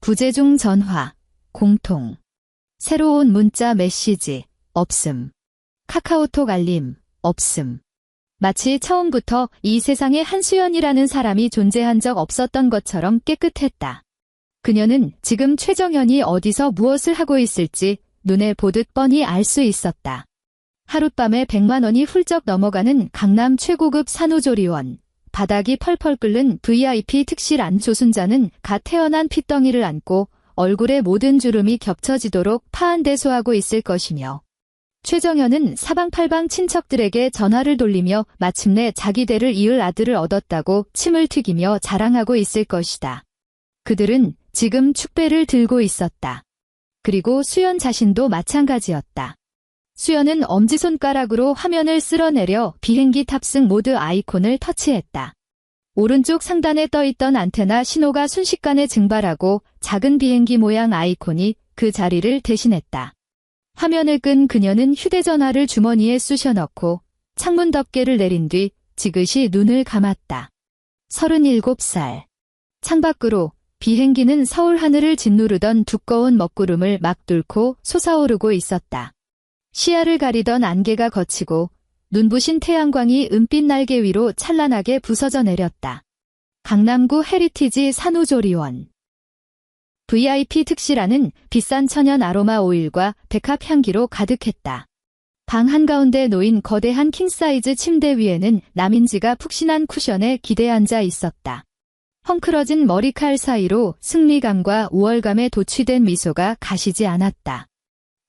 부재중 전화, 공통. 새로운 문자 메시지, 없음. 카카오톡 알림, 없음. 마치 처음부터 이 세상에 한수연이라는 사람이 존재한 적 없었던 것처럼 깨끗했다. 그녀는 지금 최정연이 어디서 무엇을 하고 있을지 눈에 보듯 뻔히 알 수 있었다. 하룻밤에 100만 원이 훌쩍 넘어가는 강남 최고급 산후조리원, 바닥이 펄펄 끓는 VIP 특실 안 조순자는 갓 태어난 핏덩이를 안고 얼굴에 모든 주름이 겹쳐지도록 파한대소하고 있을 것이며, 최정연은 사방팔방 친척들에게 전화를 돌리며 마침내 자기 대를 이을 아들을 얻었다고 침을 튀기며 자랑하고 있을 것이다. 그들은 지금 축배를 들고 있었다. 그리고 수연 자신도 마찬가지였다. 수연은 엄지손가락으로 화면을 쓸어내려 비행기 탑승 모드 아이콘을 터치했다. 오른쪽 상단에 떠있던 안테나 신호가 순식간에 증발하고 작은 비행기 모양 아이콘이 그 자리를 대신했다. 화면을 끈 그녀는 휴대전화를 주머니에 쑤셔 넣고 창문 덮개를 내린 뒤 지그시 눈을 감았다. 37살. 창밖으로 비행기는 서울 하늘을 짓누르던 두꺼운 먹구름을 막 뚫고 솟아오르고 있었다. 시야를 가리던 안개가 걷히고 눈부신 태양광이 은빛 날개 위로 찬란하게 부서져 내렸다. 강남구 헤리티지 산후조리원. VIP 특실안은 비싼 천연 아로마 오일과 백합 향기로 가득했다. 방 한가운데 놓인 거대한 킹사이즈 침대 위에는 남인지가 푹신한 쿠션에 기대 앉아 있었다. 헝클어진 머리칼 사이로 승리감과 우월감에 도취된 미소가 가시지 않았다.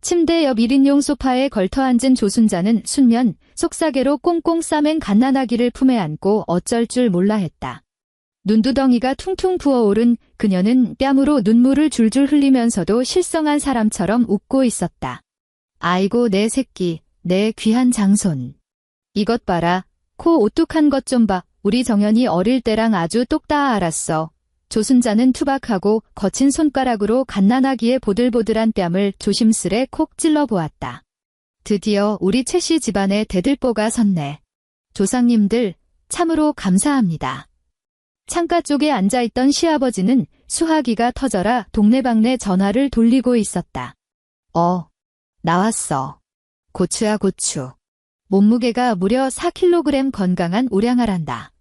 침대 옆 1인용 소파에 걸터앉은 조순자는 순면, 속사개로 꽁꽁 싸맨 갓난아기를 품에 안고 어쩔 줄 몰라 했다. 눈두덩이가 퉁퉁 부어오른 그녀는 뺨으로 눈물을 줄줄 흘리면서도 실성한 사람처럼 웃고 있었다. 아이고 내 새끼, 내 귀한 장손. 이것 봐라, 코 오뚝한 것 좀 봐. 우리 정연이 어릴 때랑 아주 똑다 알았어. 조순자는 투박하고 거친 손가락으로 갓난아기의 보들보들한 뺨을 조심스레 콕 찔러보았다. 드디어 우리 최씨 집안에 대들보가 섰네. 조상님들, 참으로 감사합니다. 창가 쪽에 앉아있던 시아버지는 수화기가 터져라 동네방네 전화를 돌리고 있었다. 나왔어. 고추야 고추. 몸무게가 무려 4kg 건강한 우량아란다.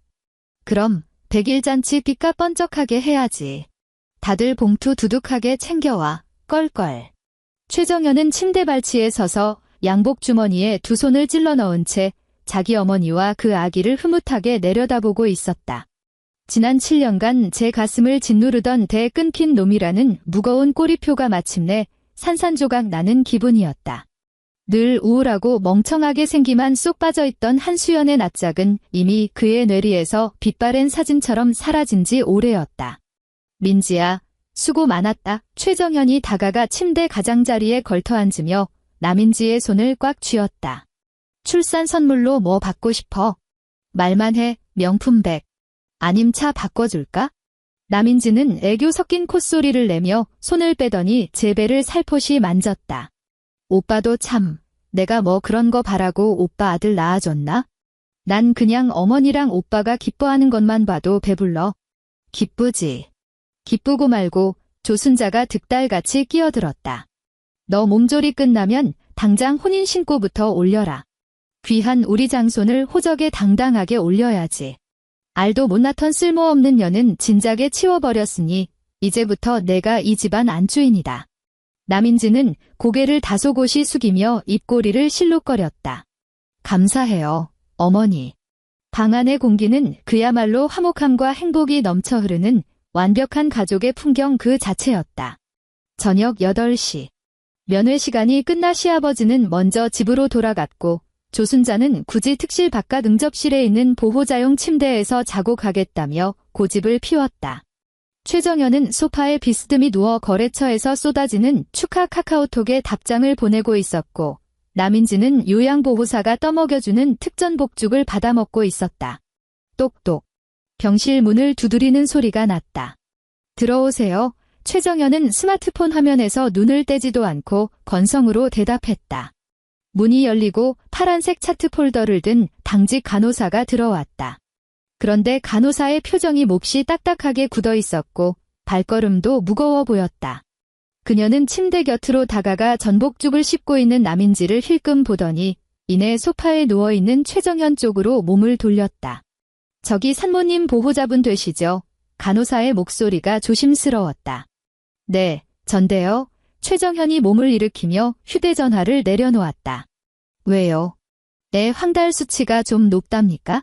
그럼 100일잔치 삐까뻔쩍하게 해야지. 다들 봉투 두둑하게 챙겨와. 껄껄. 최정연은 침대 발치에 서서 양복 주머니에 두 손을 찔러 넣은 채 자기 어머니와 그 아기를 흐뭇하게 내려다보고 있었다. 지난 7년간 제 가슴을 짓누르던 대 끊긴 놈이라는 무거운 꼬리표가 마침내 산산조각 나는 기분이었다. 늘 우울하고 멍청하게 생기만 쏙 빠져있던 한수연의 낯짝은 이미 그의 뇌리에서 빛바랜 사진처럼 사라진 지 오래였다. 민지야, 수고 많았다. 최정연이 다가가 침대 가장자리에 걸터앉으며 남인지의 손을 꽉 쥐었다. 출산 선물로 뭐 받고 싶어? 말만 해, 명품백. 아님 차 바꿔줄까? 남인지는 애교 섞인 콧소리를 내며 손을 빼더니 제 배를 살포시 만졌다. 오빠도 참, 내가 뭐 그런 거 바라고 오빠 아들 낳아줬나? 난 그냥 어머니랑 오빠가 기뻐하는 것만 봐도 배불러. 기쁘지. 기쁘고 말고. 조순자가 득달같이 끼어들었다. 너 몸조리 끝나면 당장 혼인신고부터 올려라. 귀한 우리 장손을 호적에 당당하게 올려야지. 알도 못나턴 쓸모없는 년은 진작에 치워버렸으니 이제부터 내가 이 집안 안주인이다. 남인지는 고개를 다소곳이 숙이며 입꼬리를 실룩거렸다. 감사해요, 어머니. 방 안의 공기는 그야말로 화목함과 행복이 넘쳐 흐르는 완벽한 가족의 풍경 그 자체였다. 저녁 8시. 면회 시간이 끝나 시아버지는 먼저 집으로 돌아갔고 조순자는 굳이 특실 바깥 응접실에 있는 보호자용 침대에서 자고 가겠다며 고집을 피웠다. 최정연은 소파에 비스듬히 누워 거래처에서 쏟아지는 축하 카카오톡에 답장을 보내고 있었고 남인지는 요양보호사가 떠먹여주는 특전복죽을 받아먹고 있었다. 똑똑. 병실 문을 두드리는 소리가 났다. 들어오세요. 최정연은 스마트폰 화면에서 눈을 떼지도 않고 건성으로 대답했다. 문이 열리고 파란색 차트 폴더를 든 당직 간호사가 들어왔다. 그런데 간호사의 표정이 몹시 딱딱하게 굳어 있었고 발걸음도 무거워 보였다. 그녀는 침대 곁으로 다가가 전복죽을 씹고 있는 남인지를 힐끔 보더니 이내 소파에 누워있는 최정현 쪽으로 몸을 돌렸다. 저기 산모님 보호자분 되시죠? 간호사의 목소리가 조심스러웠다. 네, 전데요. 최정현이 몸을 일으키며 휴대전화를 내려놓았다. 왜요? 내 황달 수치가 좀 높답니까?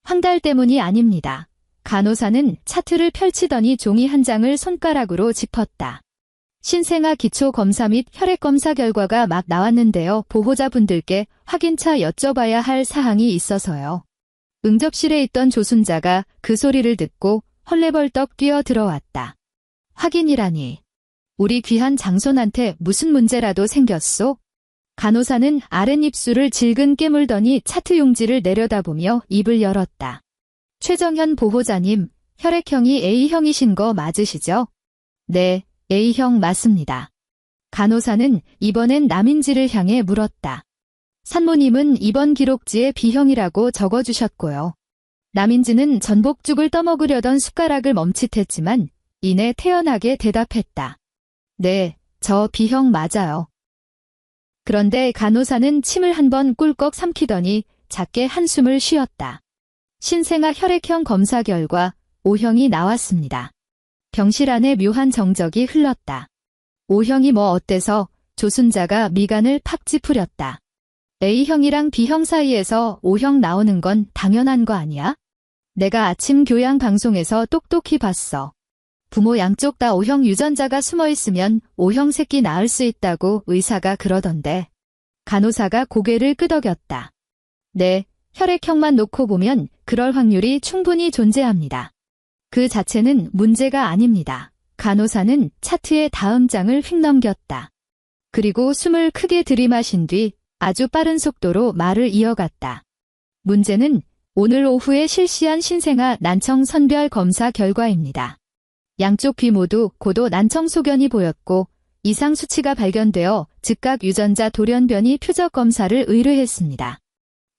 황달 때문이 아닙니다. 간호사는 차트를 펼치더니 종이 한 장을 손가락으로 짚었다. 신생아 기초검사 및 혈액검사 결과가 막 나왔는데요. 보호자분들께 확인차 여쭤봐야 할 사항이 있어서요. 응접실에 있던 조순자가 그 소리를 듣고 헐레벌떡 뛰어 들어왔다. 확인이라니. 우리 귀한 장손한테 무슨 문제라도 생겼소? 간호사는 아랫입술을 질근 깨물더니 차트 용지를 내려다보며 입을 열었다. 최정현 보호자님, 혈액형이 A형이신 거 맞으시죠? 네, A형 맞습니다. 간호사는 이번엔 남인지를 향해 물었다. 산모님은 입원 기록지에 B형이라고 적어주셨고요. 남인지는 전복죽을 떠먹으려던 숟가락을 멈칫했지만 이내 태연하게 대답했다. 네, 저 B형 맞아요. 그런데 간호사는 침을 한번 꿀꺽 삼키더니 작게 한숨을 쉬었다. 신생아 혈액형 검사 결과 O형이 나왔습니다. 병실 안에 묘한 정적이 흘렀다. O형이 뭐 어때서? 조순자가 미간을 팍 찌푸렸다. A형이랑 B형 사이에서 O형 나오는 건 당연한 거 아니야? 내가 아침 교양 방송에서 똑똑히 봤어. 부모 양쪽 다 O형 유전자가 숨어있으면 O형 새끼 낳을 수 있다고 의사가 그러던데. 간호사가 고개를 끄덕였다. 네, 혈액형만 놓고 보면 그럴 확률이 충분히 존재합니다. 그 자체는 문제가 아닙니다. 간호사는 차트의 다음 장을 휙 넘겼다. 그리고 숨을 크게 들이마신 뒤 아주 빠른 속도로 말을 이어갔다. 문제는 오늘 오후에 실시한 신생아 난청 선별 검사 결과입니다. 양쪽 귀 모두 고도 난청 소견이 보였고 이상 수치가 발견되어 즉각 유전자 돌연변이 표적 검사를 의뢰했습니다.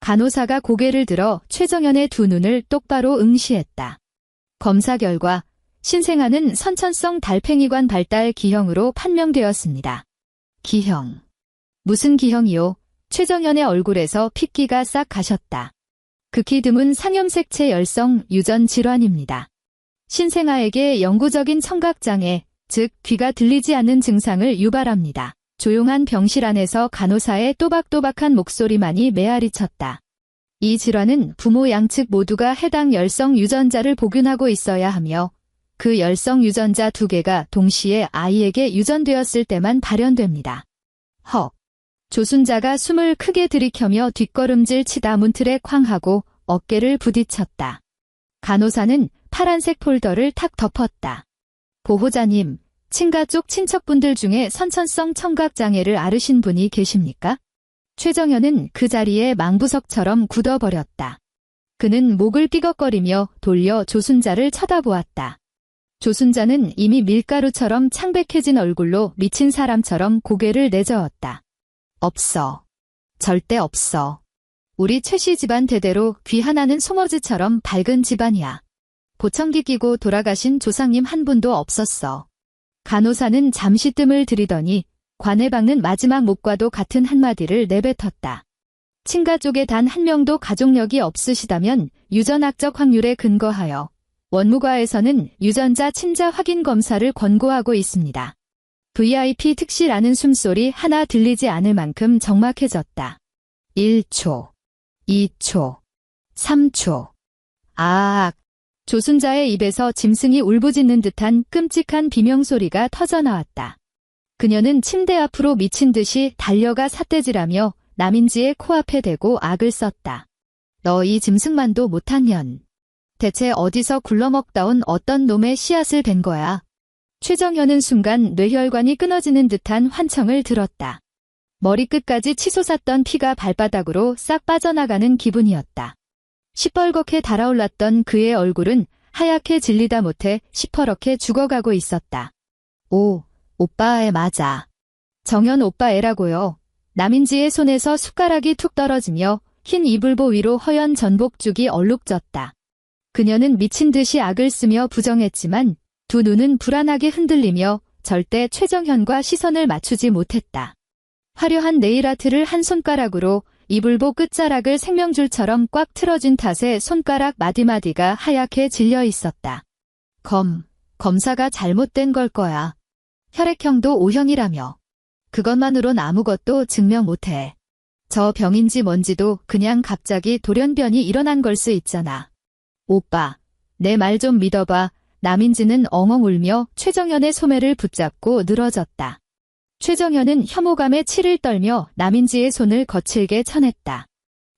간호사가 고개를 들어 최정현의 두 눈을 똑바로 응시했다. 검사 결과 신생아는 선천성 달팽이관 발달 기형으로 판명되었습니다. 기형. 무슨 기형이요? 최정현의 얼굴에서 핏기가 싹 가셨다. 극히 드문 상염색체 열성 유전 질환입니다. 신생아에게 영구적인 청각장애, 즉 귀가 들리지 않는 증상을 유발합니다. 조용한 병실 안에서 간호사의 또박또박한 목소리만이 메아리쳤다. 이 질환은 부모 양측 모두가 해당 열성 유전자를 복균하고 있어야 하며 그 열성 유전자 2개가 동시에 아이에게 유전되었을 때만 발현됩니다. 헉. 조순자가 숨을 크게 들이켜며 뒷걸음질 치다 문틀에 쾅 하고 어깨를 부딪혔다. 간호사는 파란색 폴더를 탁 덮었다. 보호자님, 친가 쪽 친척분들 중에 선천성 청각장애를 앓으신 분이 계십니까? 최정현은 그 자리에 망부석처럼 굳어버렸다. 그는 목을 삐걱거리며 돌려 조순자를 쳐다보았다. 조순자는 이미 밀가루처럼 창백해진 얼굴로 미친 사람처럼 고개를 내저었다. 없어. 절대 없어. 우리 최씨 집안 대대로 귀 하나는 송어지처럼 밝은 집안이야. 보청기 끼고 돌아가신 조상님 한 분도 없었어. 간호사는 잠시 뜸을 들이더니 관에 박는 마지막 목과도 같은 한마디를 내뱉었다. 친가 쪽에 단 한 명도 가족력이 없으시다면 유전학적 확률에 근거하여 원무과에서는 유전자 친자 확인 검사를 권고하고 있습니다. VIP 특시라는 숨소리 하나 들리지 않을 만큼 적막해졌다. 1초, 2초, 3초. 아악. 조순자의 입에서 짐승이 울부짖는 듯한 끔찍한 비명소리가 터져나왔다. 그녀는 침대 앞으로 미친 듯이 달려가 삿대질하며 남인지의 코앞에 대고 악을 썼다. 너 이 짐승만도 못한 년. 대체 어디서 굴러먹다 온 어떤 놈의 씨앗을 벤 거야. 최정현은 순간 뇌혈관이 끊어지는 듯한 환청을 들었다. 머리끝까지 치솟았던 피가 발바닥으로 싹 빠져나가는 기분이었다. 시뻘겋게 달아올랐던 그의 얼굴은 하얗게 질리다 못해 시퍼렇게 죽어가고 있었다. 오, 오빠 애 맞아. 정현 오빠 애라고요. 남인지의 손에서 숟가락이 툭 떨어지며 흰 이불보 위로 허연 전복죽이 얼룩졌다. 그녀는 미친 듯이 악을 쓰며 부정했지만 두 눈은 불안하게 흔들리며 절대 최정현과 시선을 맞추지 못했다. 화려한 네일아트를 한 손가락으로 이불보 끝자락을 생명줄처럼 꽉 틀어준 탓에 손가락 마디마디가 하얗게 질려 있었다. 검사가 잘못된 걸 거야. 혈액형도 O형이라며. 그것만으론 아무것도 증명 못해. 저 병인지 뭔지도 그냥 갑자기 돌연변이 일어난 걸 수 있잖아. 오빠, 내 말 좀 믿어봐. 남인지는 엉엉 울며 최정현의 소매를 붙잡고 늘어졌다. 최정현은 혐오감에 치를 떨며 남인지의 손을 거칠게 쳐냈다.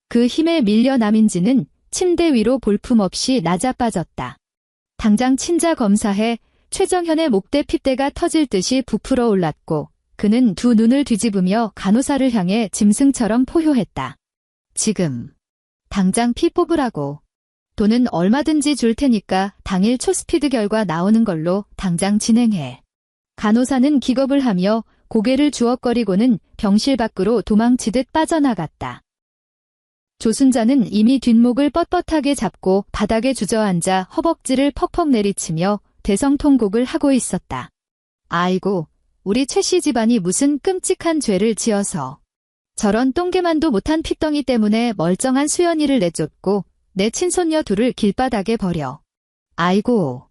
그 힘에 밀려 남인지는 침대 위로 볼품없이 낮아빠졌다. 당장 친자 검사해. 최정현의 목대 핏대가 터질 듯이 부풀어 올랐고 그는 두 눈을 뒤집으며 간호사를 향해 짐승처럼 포효했다. 지금 당장 피 뽑으라고. 돈은 얼마든지 줄 테니까 당일 초스피드 결과 나오는 걸로 당장 진행해. 간호사는 기겁을 하며 고개를 주걱거리고는 병실 밖으로 도망치듯 빠져나갔다. 조순자는 이미 뒷목을 뻣뻣하게 잡고 바닥에 주저앉아 허벅지를 퍽퍽 내리치며 대성통곡을 하고 있었다. 아이고, 우리 최씨 집안이 무슨 끔찍한 죄를 지어서 저런 똥개만도 못한 핏덩이 때문에 멀쩡한 수연이를 내쫓고 내 친손녀 둘을 길바닥에 버려. 아이고,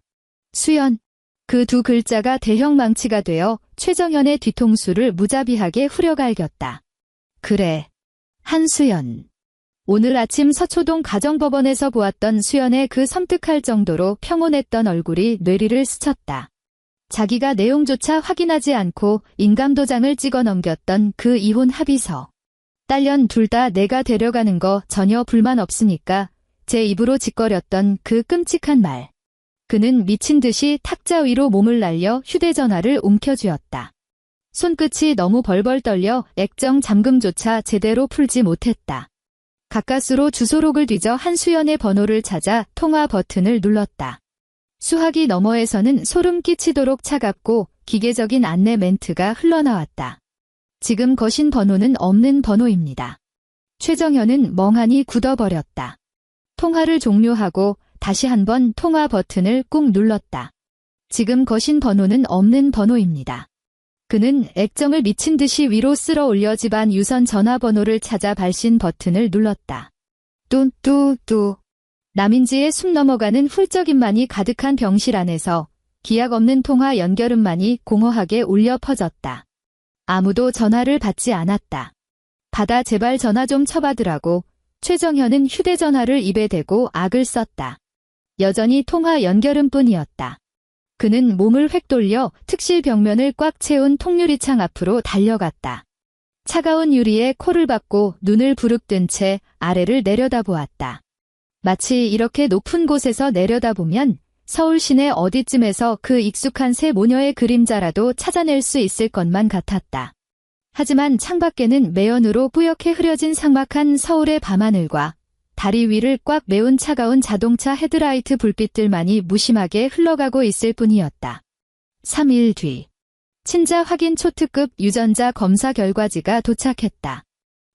수연. 그 두 글자가 대형 망치가 되어 최정현의 뒤통수를 무자비하게 후려갈겼다. 그래, 한수연. 오늘 아침 서초동 가정법원에서 보았던 수연의 그 섬뜩할 정도로 평온했던 얼굴이 뇌리를 스쳤다. 자기가 내용조차 확인하지 않고 인감도장을 찍어 넘겼던 그 이혼 합의서. 딸년 둘 다 내가 데려가는 거 전혀 불만 없으니까 제 입으로 짓거렸던 그 끔찍한 말. 그는 미친 듯이 탁자 위로 몸을 날려 휴대전화를 움켜쥐었다. 손끝이 너무 벌벌 떨려 액정 잠금조차 제대로 풀지 못했다. 가까스로 주소록을 뒤져 한수연의 번호를 찾아 통화 버튼을 눌렀다. 수화기 너머에서는 소름 끼치도록 차갑고 기계적인 안내 멘트가 흘러나왔다. 지금 거신 번호는 없는 번호입니다. 최정현은 멍하니 굳어버렸다. 통화를 종료하고 다시 한번 통화 버튼을 꾹 눌렀다. 지금 거신 번호는 없는 번호입니다. 그는 액정을 미친 듯이 위로 쓸어 올려 집안 유선 전화번호를 찾아 발신 버튼을 눌렀다. 뚜뚜뚜. 남인지의 숨 넘어가는 훌쩍임만이 가득한 병실 안에서 기약 없는 통화 연결음만이 공허하게 울려 퍼졌다. 아무도 전화를 받지 않았다. 받아 제발 전화 좀 쳐받으라고. 최정현은 휴대전화를 입에 대고 악을 썼다. 여전히 통화 연결음뿐이었다. 그는 몸을 획 돌려 특실 벽면을 꽉 채운 통유리창 앞으로 달려갔다. 차가운 유리에 코를 박고 눈을 부릅뜬 채 아래를 내려다보았다. 마치 이렇게 높은 곳에서 내려다보면 서울 시내 어디쯤에서 그 익숙한 새 모녀의 그림자라도 찾아낼 수 있을 것만 같았다. 하지만 창밖에는 매연으로 뿌옇게 흐려진 삭막한 서울의 밤하늘과 다리 위를 꽉 메운 차가운 자동차 헤드라이트 불빛들만이 무심하게 흘러가고 있을 뿐이었다. 3일 뒤. 친자 확인 초특급 유전자 검사 결과지가 도착했다.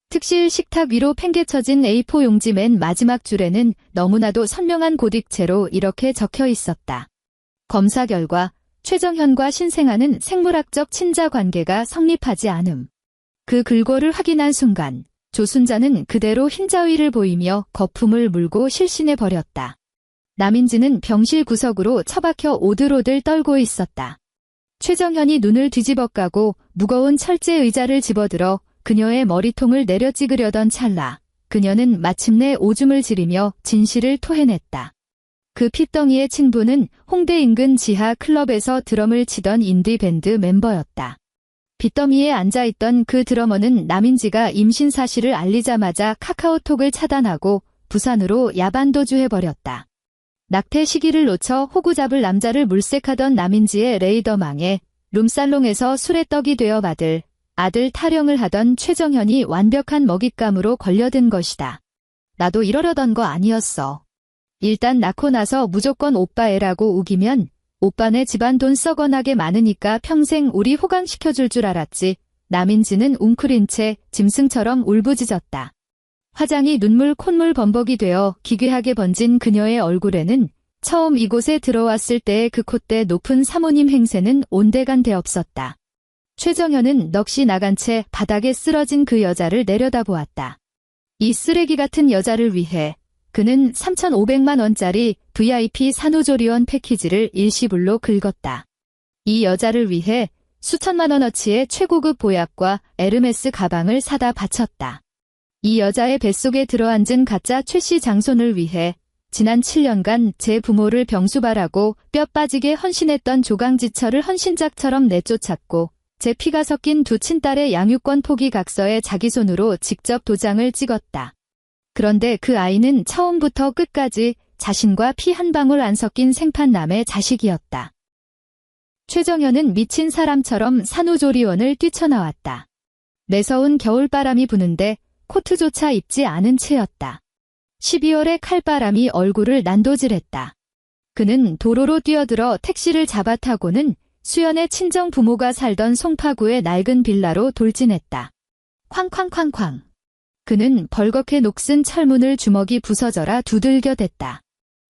특실 식탁 위로 팽개쳐진 A4 용지 맨 마지막 줄에는 너무나도 선명한 고딕체로 이렇게 적혀 있었다. 검사 결과 최정현과 신생아는 생물학적 친자 관계가 성립하지 않음. 그 글꼴을 확인한 순간 조순자는 그대로 흰자위를 보이며 거품을 물고 실신해버렸다. 남인지는 병실 구석으로 처박혀 오들오들 떨고 있었다. 최정현이 눈을 뒤집어 까고 무거운 철제 의자를 집어들어 그녀의 머리통을 내려 찍으려던 찰나 그녀는 마침내 오줌을 지리며 진실을 토해냈다. 그 핏덩이의 친부는 홍대 인근 지하 클럽에서 드럼을 치던 인디밴드 멤버였다. 빚더미에 앉아있던 그 드러머는 남인지가 임신 사실을 알리자마자 카카오톡을 차단하고 부산으로 야반도주해버렸다. 낙태 시기를 놓쳐 호구 잡을 남자를 물색하던 남인지의 레이더망에 룸살롱에서 술에 떡이 되어 받을 아들 타령을 하던 최정현이 완벽한 먹잇감으로 걸려든 것이다. 나도 이러려던 거 아니었어. 일단 낳고 나서 무조건 오빠 애라고 우기면 오빠네 집안 돈 썩어나게 많으니까 평생 우리 호강시켜줄 줄 알았지. 남인지는 웅크린 채 짐승처럼 울부짖었다. 화장이 눈물 콧물 범벅이 되어 기괴하게 번진 그녀의 얼굴에는 처음 이곳에 들어왔을 때의 그 콧대 높은 사모님 행세는 온데간데 없었다. 최정현은 넋이 나간 채 바닥에 쓰러진 그 여자를 내려다보았다. 이 쓰레기 같은 여자를 위해 그는 3,500만 원짜리 VIP 산후조리원 패키지를 일시불로 긁었다. 이 여자를 위해 수천만 원어치의 최고급 보약과 에르메스 가방을 사다 바쳤다. 이 여자의 뱃속에 들어앉은 가짜 최씨 장손을 위해 지난 7년간 제 부모를 병수발하고 뼈 빠지게 헌신했던 조강지철을 헌신작처럼 내쫓았고 제 피가 섞인 두 친딸의 양육권 포기 각서에 자기 손으로 직접 도장을 찍었다. 그런데 그 아이는 처음부터 끝까지 자신과 피 한 방울 안 섞인 생판남의 자식이었다. 최정현은 미친 사람처럼 산후조리원을 뛰쳐나왔다. 매서운 겨울바람이 부는데 코트조차 입지 않은 채였다. 12월의 칼바람이 얼굴을 난도질했다. 그는 도로로 뛰어들어 택시를 잡아타고는 수연의 친정 부모가 살던 송파구의 낡은 빌라로 돌진했다. 쾅쾅쾅쾅. 그는 벌겋게 녹슨 철문을 주먹이 부서져라 두들겨댔다.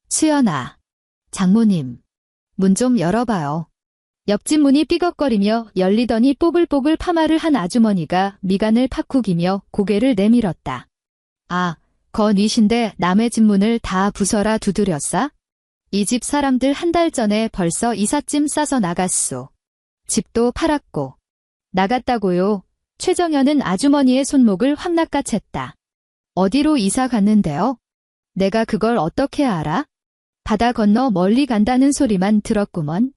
수연아. 장모님. 문 좀 열어봐요. 옆집 문이 삐걱거리며 열리더니 뽀글뽀글 파마를 한 아주머니가 미간을 팍쿡이며 고개를 내밀었다. 아, 거니신데 남의 집 문을 다 부숴라 두드렸어? 이 집 사람들 한 달 전에 벌써 이삿짐 싸서 나갔소. 집도 팔았고. 나갔다고요. 최정현은 아주머니의 손목을 확 낚아챘다. 어디로 이사 갔는데요? 내가 그걸 어떻게 알아? 바다 건너 멀리 간다는 소리만 들었구먼.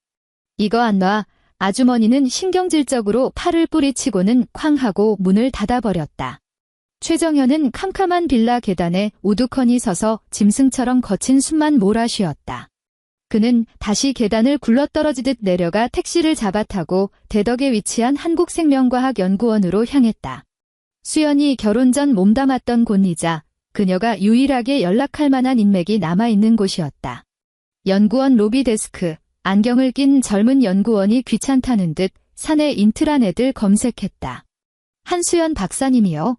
이거 안 놔. 아주머니는 신경질적으로 팔을 뿌리치고는 쾅 하고 문을 닫아버렸다. 최정현은 캄캄한 빌라 계단에 우두커니 서서 짐승처럼 거친 숨만 몰아쉬었다. 그는 다시 계단을 굴러떨어지듯 내려가 택시를 잡아타고 대덕에 위치한 한국생명과학연구원으로 향했다. 수연이 결혼 전 몸담았던 곳이자 그녀가 유일하게 연락할 만한 인맥이 남아있는 곳이었다. 연구원 로비 데스크, 안경을 낀 젊은 연구원이 귀찮다는 듯 사내 인트라넷을 검색했다. 한수연 박사님이요?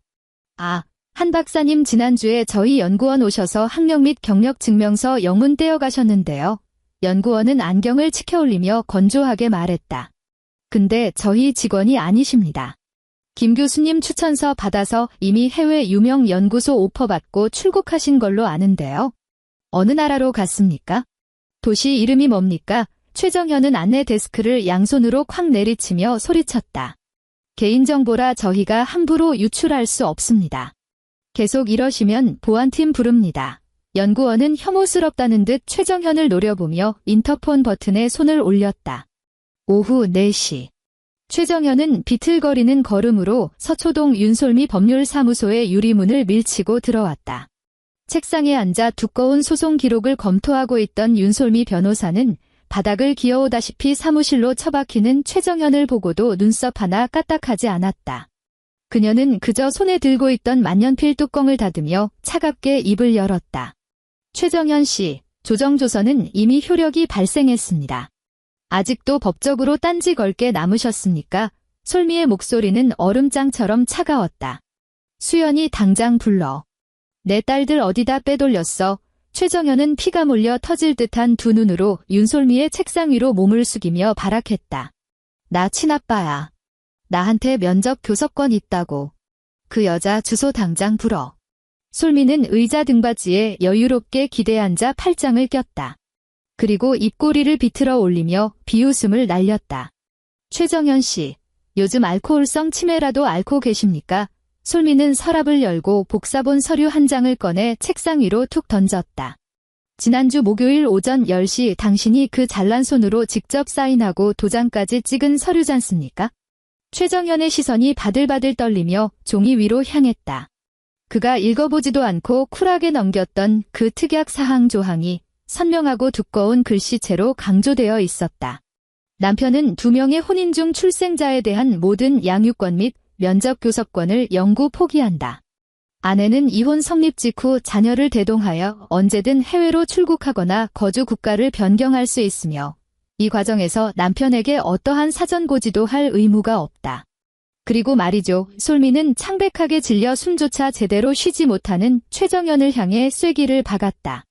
아, 한 박사님 지난주에 저희 연구원 오셔서 학력 및 경력 증명서 영문 떼어가셨는데요. 연구원은 안경을 치켜올리며 건조하게 말했다. 근데 저희 직원이 아니십니다. 김 교수님 추천서 받아서 이미 해외 유명 연구소 오퍼 받고 출국하신 걸로 아는데요. 어느 나라로 갔습니까? 도시 이름이 뭡니까? 최정현은 안내 데스크를 양손으로 콱 내리치며 소리쳤다. 개인정보라 저희가 함부로 유출할 수 없습니다. 계속 이러시면 보안팀 부릅니다. 연구원은 혐오스럽다는 듯 최정현을 노려보며 인터폰 버튼에 손을 올렸다. 오후 4시. 최정현은 비틀거리는 걸음으로 서초동 윤솔미 법률사무소의 유리문을 밀치고 들어왔다. 책상에 앉아 두꺼운 소송 기록을 검토하고 있던 윤솔미 변호사는 바닥을 기어오다시피 사무실로 처박히는 최정현을 보고도 눈썹 하나 까딱하지 않았다. 그녀는 그저 손에 들고 있던 만년필 뚜껑을 닫으며 차갑게 입을 열었다. 최정현 씨, 조정조서는 이미 효력이 발생했습니다. 아직도 법적으로 딴지 걸 게 남으셨습니까? 솔미의 목소리는 얼음장처럼 차가웠다. 수연이 당장 불러. 내 딸들 어디다 빼돌렸어? 최정현은 피가 몰려 터질 듯한 두 눈으로 윤솔미의 책상 위로 몸을 숙이며 발악했다. 나 친아빠야. 나한테 면접 교섭권 있다고. 그 여자 주소 당장 불어. 솔미는 의자 등받이에 여유롭게 기대앉아 팔짱을 꼈다. 그리고 입꼬리를 비틀어 올리며 비웃음을 날렸다. 최정현 씨, 요즘 알코올성 치매라도 앓고 계십니까? 솔미는 서랍을 열고 복사본 서류 한 장을 꺼내 책상 위로 툭 던졌다. 지난주 목요일 오전 10시 당신이 그 잘난 손으로 직접 사인하고 도장까지 찍은 서류잖습니까? 최정현의 시선이 바들바들 떨리며 종이 위로 향했다. 그가 읽어보지도 않고 쿨하게 넘겼던 그 특약 사항 조항이 선명하고 두꺼운 글씨체로 강조되어 있었다. 남편은 2명의 혼인 중 출생자에 대한 모든 양육권 및 면접 교섭권을 영구 포기한다. 아내는 이혼 성립 직후 자녀를 대동하여 언제든 해외로 출국하거나 거주 국가를 변경할 수 있으며 이 과정에서 남편에게 어떠한 사전 고지도 할 의무가 없다. 그리고 말이죠. 솔미는 창백하게 질려 숨조차 제대로 쉬지 못하는 최정현을 향해 쐐기를 박았다.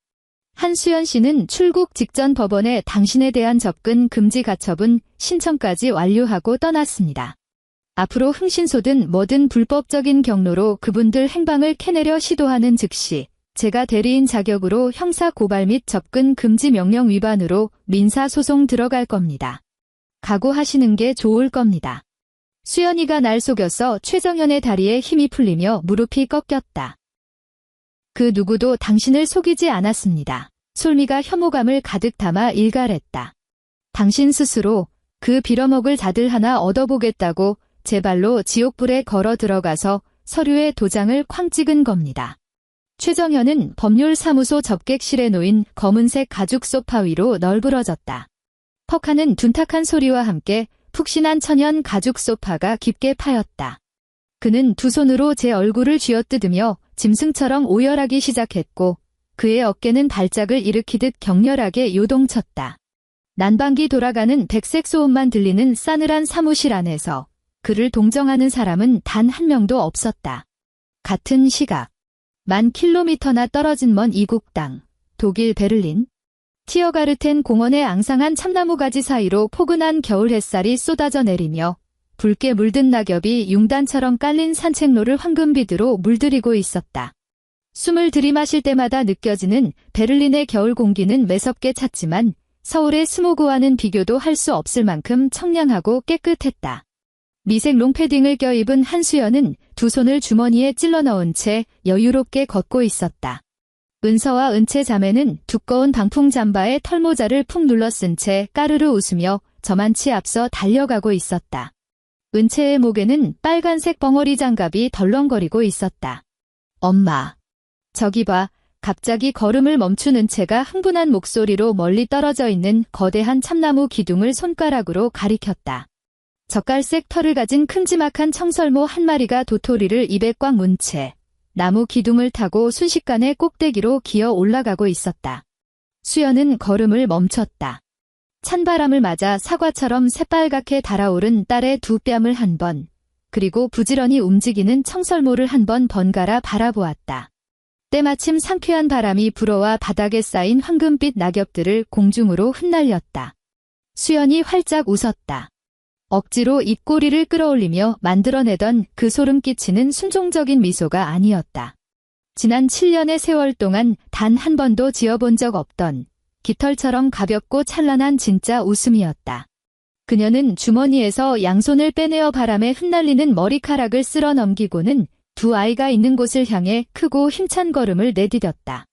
한수연 씨는 출국 직전 법원에 당신에 대한 접근 금지 가처분 신청까지 완료하고 떠났습니다. 앞으로 흥신소든 뭐든 불법적인 경로로 그분들 행방을 캐내려 시도하는 즉시 제가 대리인 자격으로 형사 고발 및 접근 금지 명령 위반으로 민사 소송 들어갈 겁니다. 각오하시는 게 좋을 겁니다. 수연이가 날 속여서 최정현의 다리에 힘이 풀리며 무릎이 꺾였다. 그 누구도 당신을 속이지 않았습니다. 솔미가 혐오감을 가득 담아 일갈했다. 당신 스스로 그 빌어먹을 자들 하나 얻어보겠다고 제 발로 지옥불에 걸어 들어가서 서류에 도장을 쾅 찍은 겁니다. 최정현은 법률사무소 접객실에 놓인 검은색 가죽 소파 위로 널브러졌다. 퍽하는 둔탁한 소리와 함께 푹신한 천연 가죽 소파가 깊게 파였다. 그는 두 손으로 제 얼굴을 쥐어뜯으며 짐승처럼 오열하기 시작했고 그의 어깨는 발작을 일으키듯 격렬하게 요동쳤다. 난방기 돌아가는 백색 소음만 들리는 싸늘한 사무실 안에서 그를 동정하는 사람은 단 한 명도 없었다. 같은 시각, 10,000km나 떨어진 먼 이국 땅, 독일 베를린. 티어가르텐 공원의 앙상한 참나무 가지 사이로 포근한 겨울 햇살이 쏟아져 내리며 붉게 물든 낙엽이 융단처럼 깔린 산책로를 황금빛으로 물들이고 있었다. 숨을 들이마실 때마다 느껴지는 베를린의 겨울 공기는 매섭게 찼지만 서울의 스모그와는 비교도 할 수 없을 만큼 청량하고 깨끗했다. 미색 롱패딩을 껴입은 한수연은 두 손을 주머니에 찔러 넣은 채 여유롭게 걷고 있었다. 은서와 은채 자매는 두꺼운 방풍 잠바에 털모자를 푹 눌러 쓴 채 까르르 웃으며 저만치 앞서 달려가고 있었다. 은채의 목에는 빨간색 벙어리 장갑이 덜렁거리고 있었다. 엄마. 저기 봐. 갑자기 걸음을 멈춘 은채가 흥분한 목소리로 멀리 떨어져 있는 거대한 참나무 기둥을 손가락으로 가리켰다. 젓갈색 털을 가진 큼지막한 청설모 한 마리가 도토리를 입에 꽉 문 채 나무 기둥을 타고 순식간에 꼭대기로 기어 올라가고 있었다. 수연은 걸음을 멈췄다. 찬바람을 맞아 사과처럼 새빨갛게 달아오른 딸의 두 뺨을 한 번, 그리고 부지런히 움직이는 청설모를 한 번 번갈아 바라보았다. 때마침 상쾌한 바람이 불어와 바닥에 쌓인 황금빛 낙엽들을 공중으로 흩날렸다. 수연이 활짝 웃었다. 억지로 입꼬리를 끌어올리며 만들어내던 그 소름 끼치는 순종적인 미소가 아니었다. 지난 7년의 세월 동안 단 한 번도 지어본 적 없던 깃털처럼 가볍고 찬란한 진짜 웃음이었다. 그녀는 주머니에서 양손을 빼내어 바람에 흩날리는 머리카락을 쓸어 넘기고는 두 아이가 있는 곳을 향해 크고 힘찬 걸음을 내디뎠다.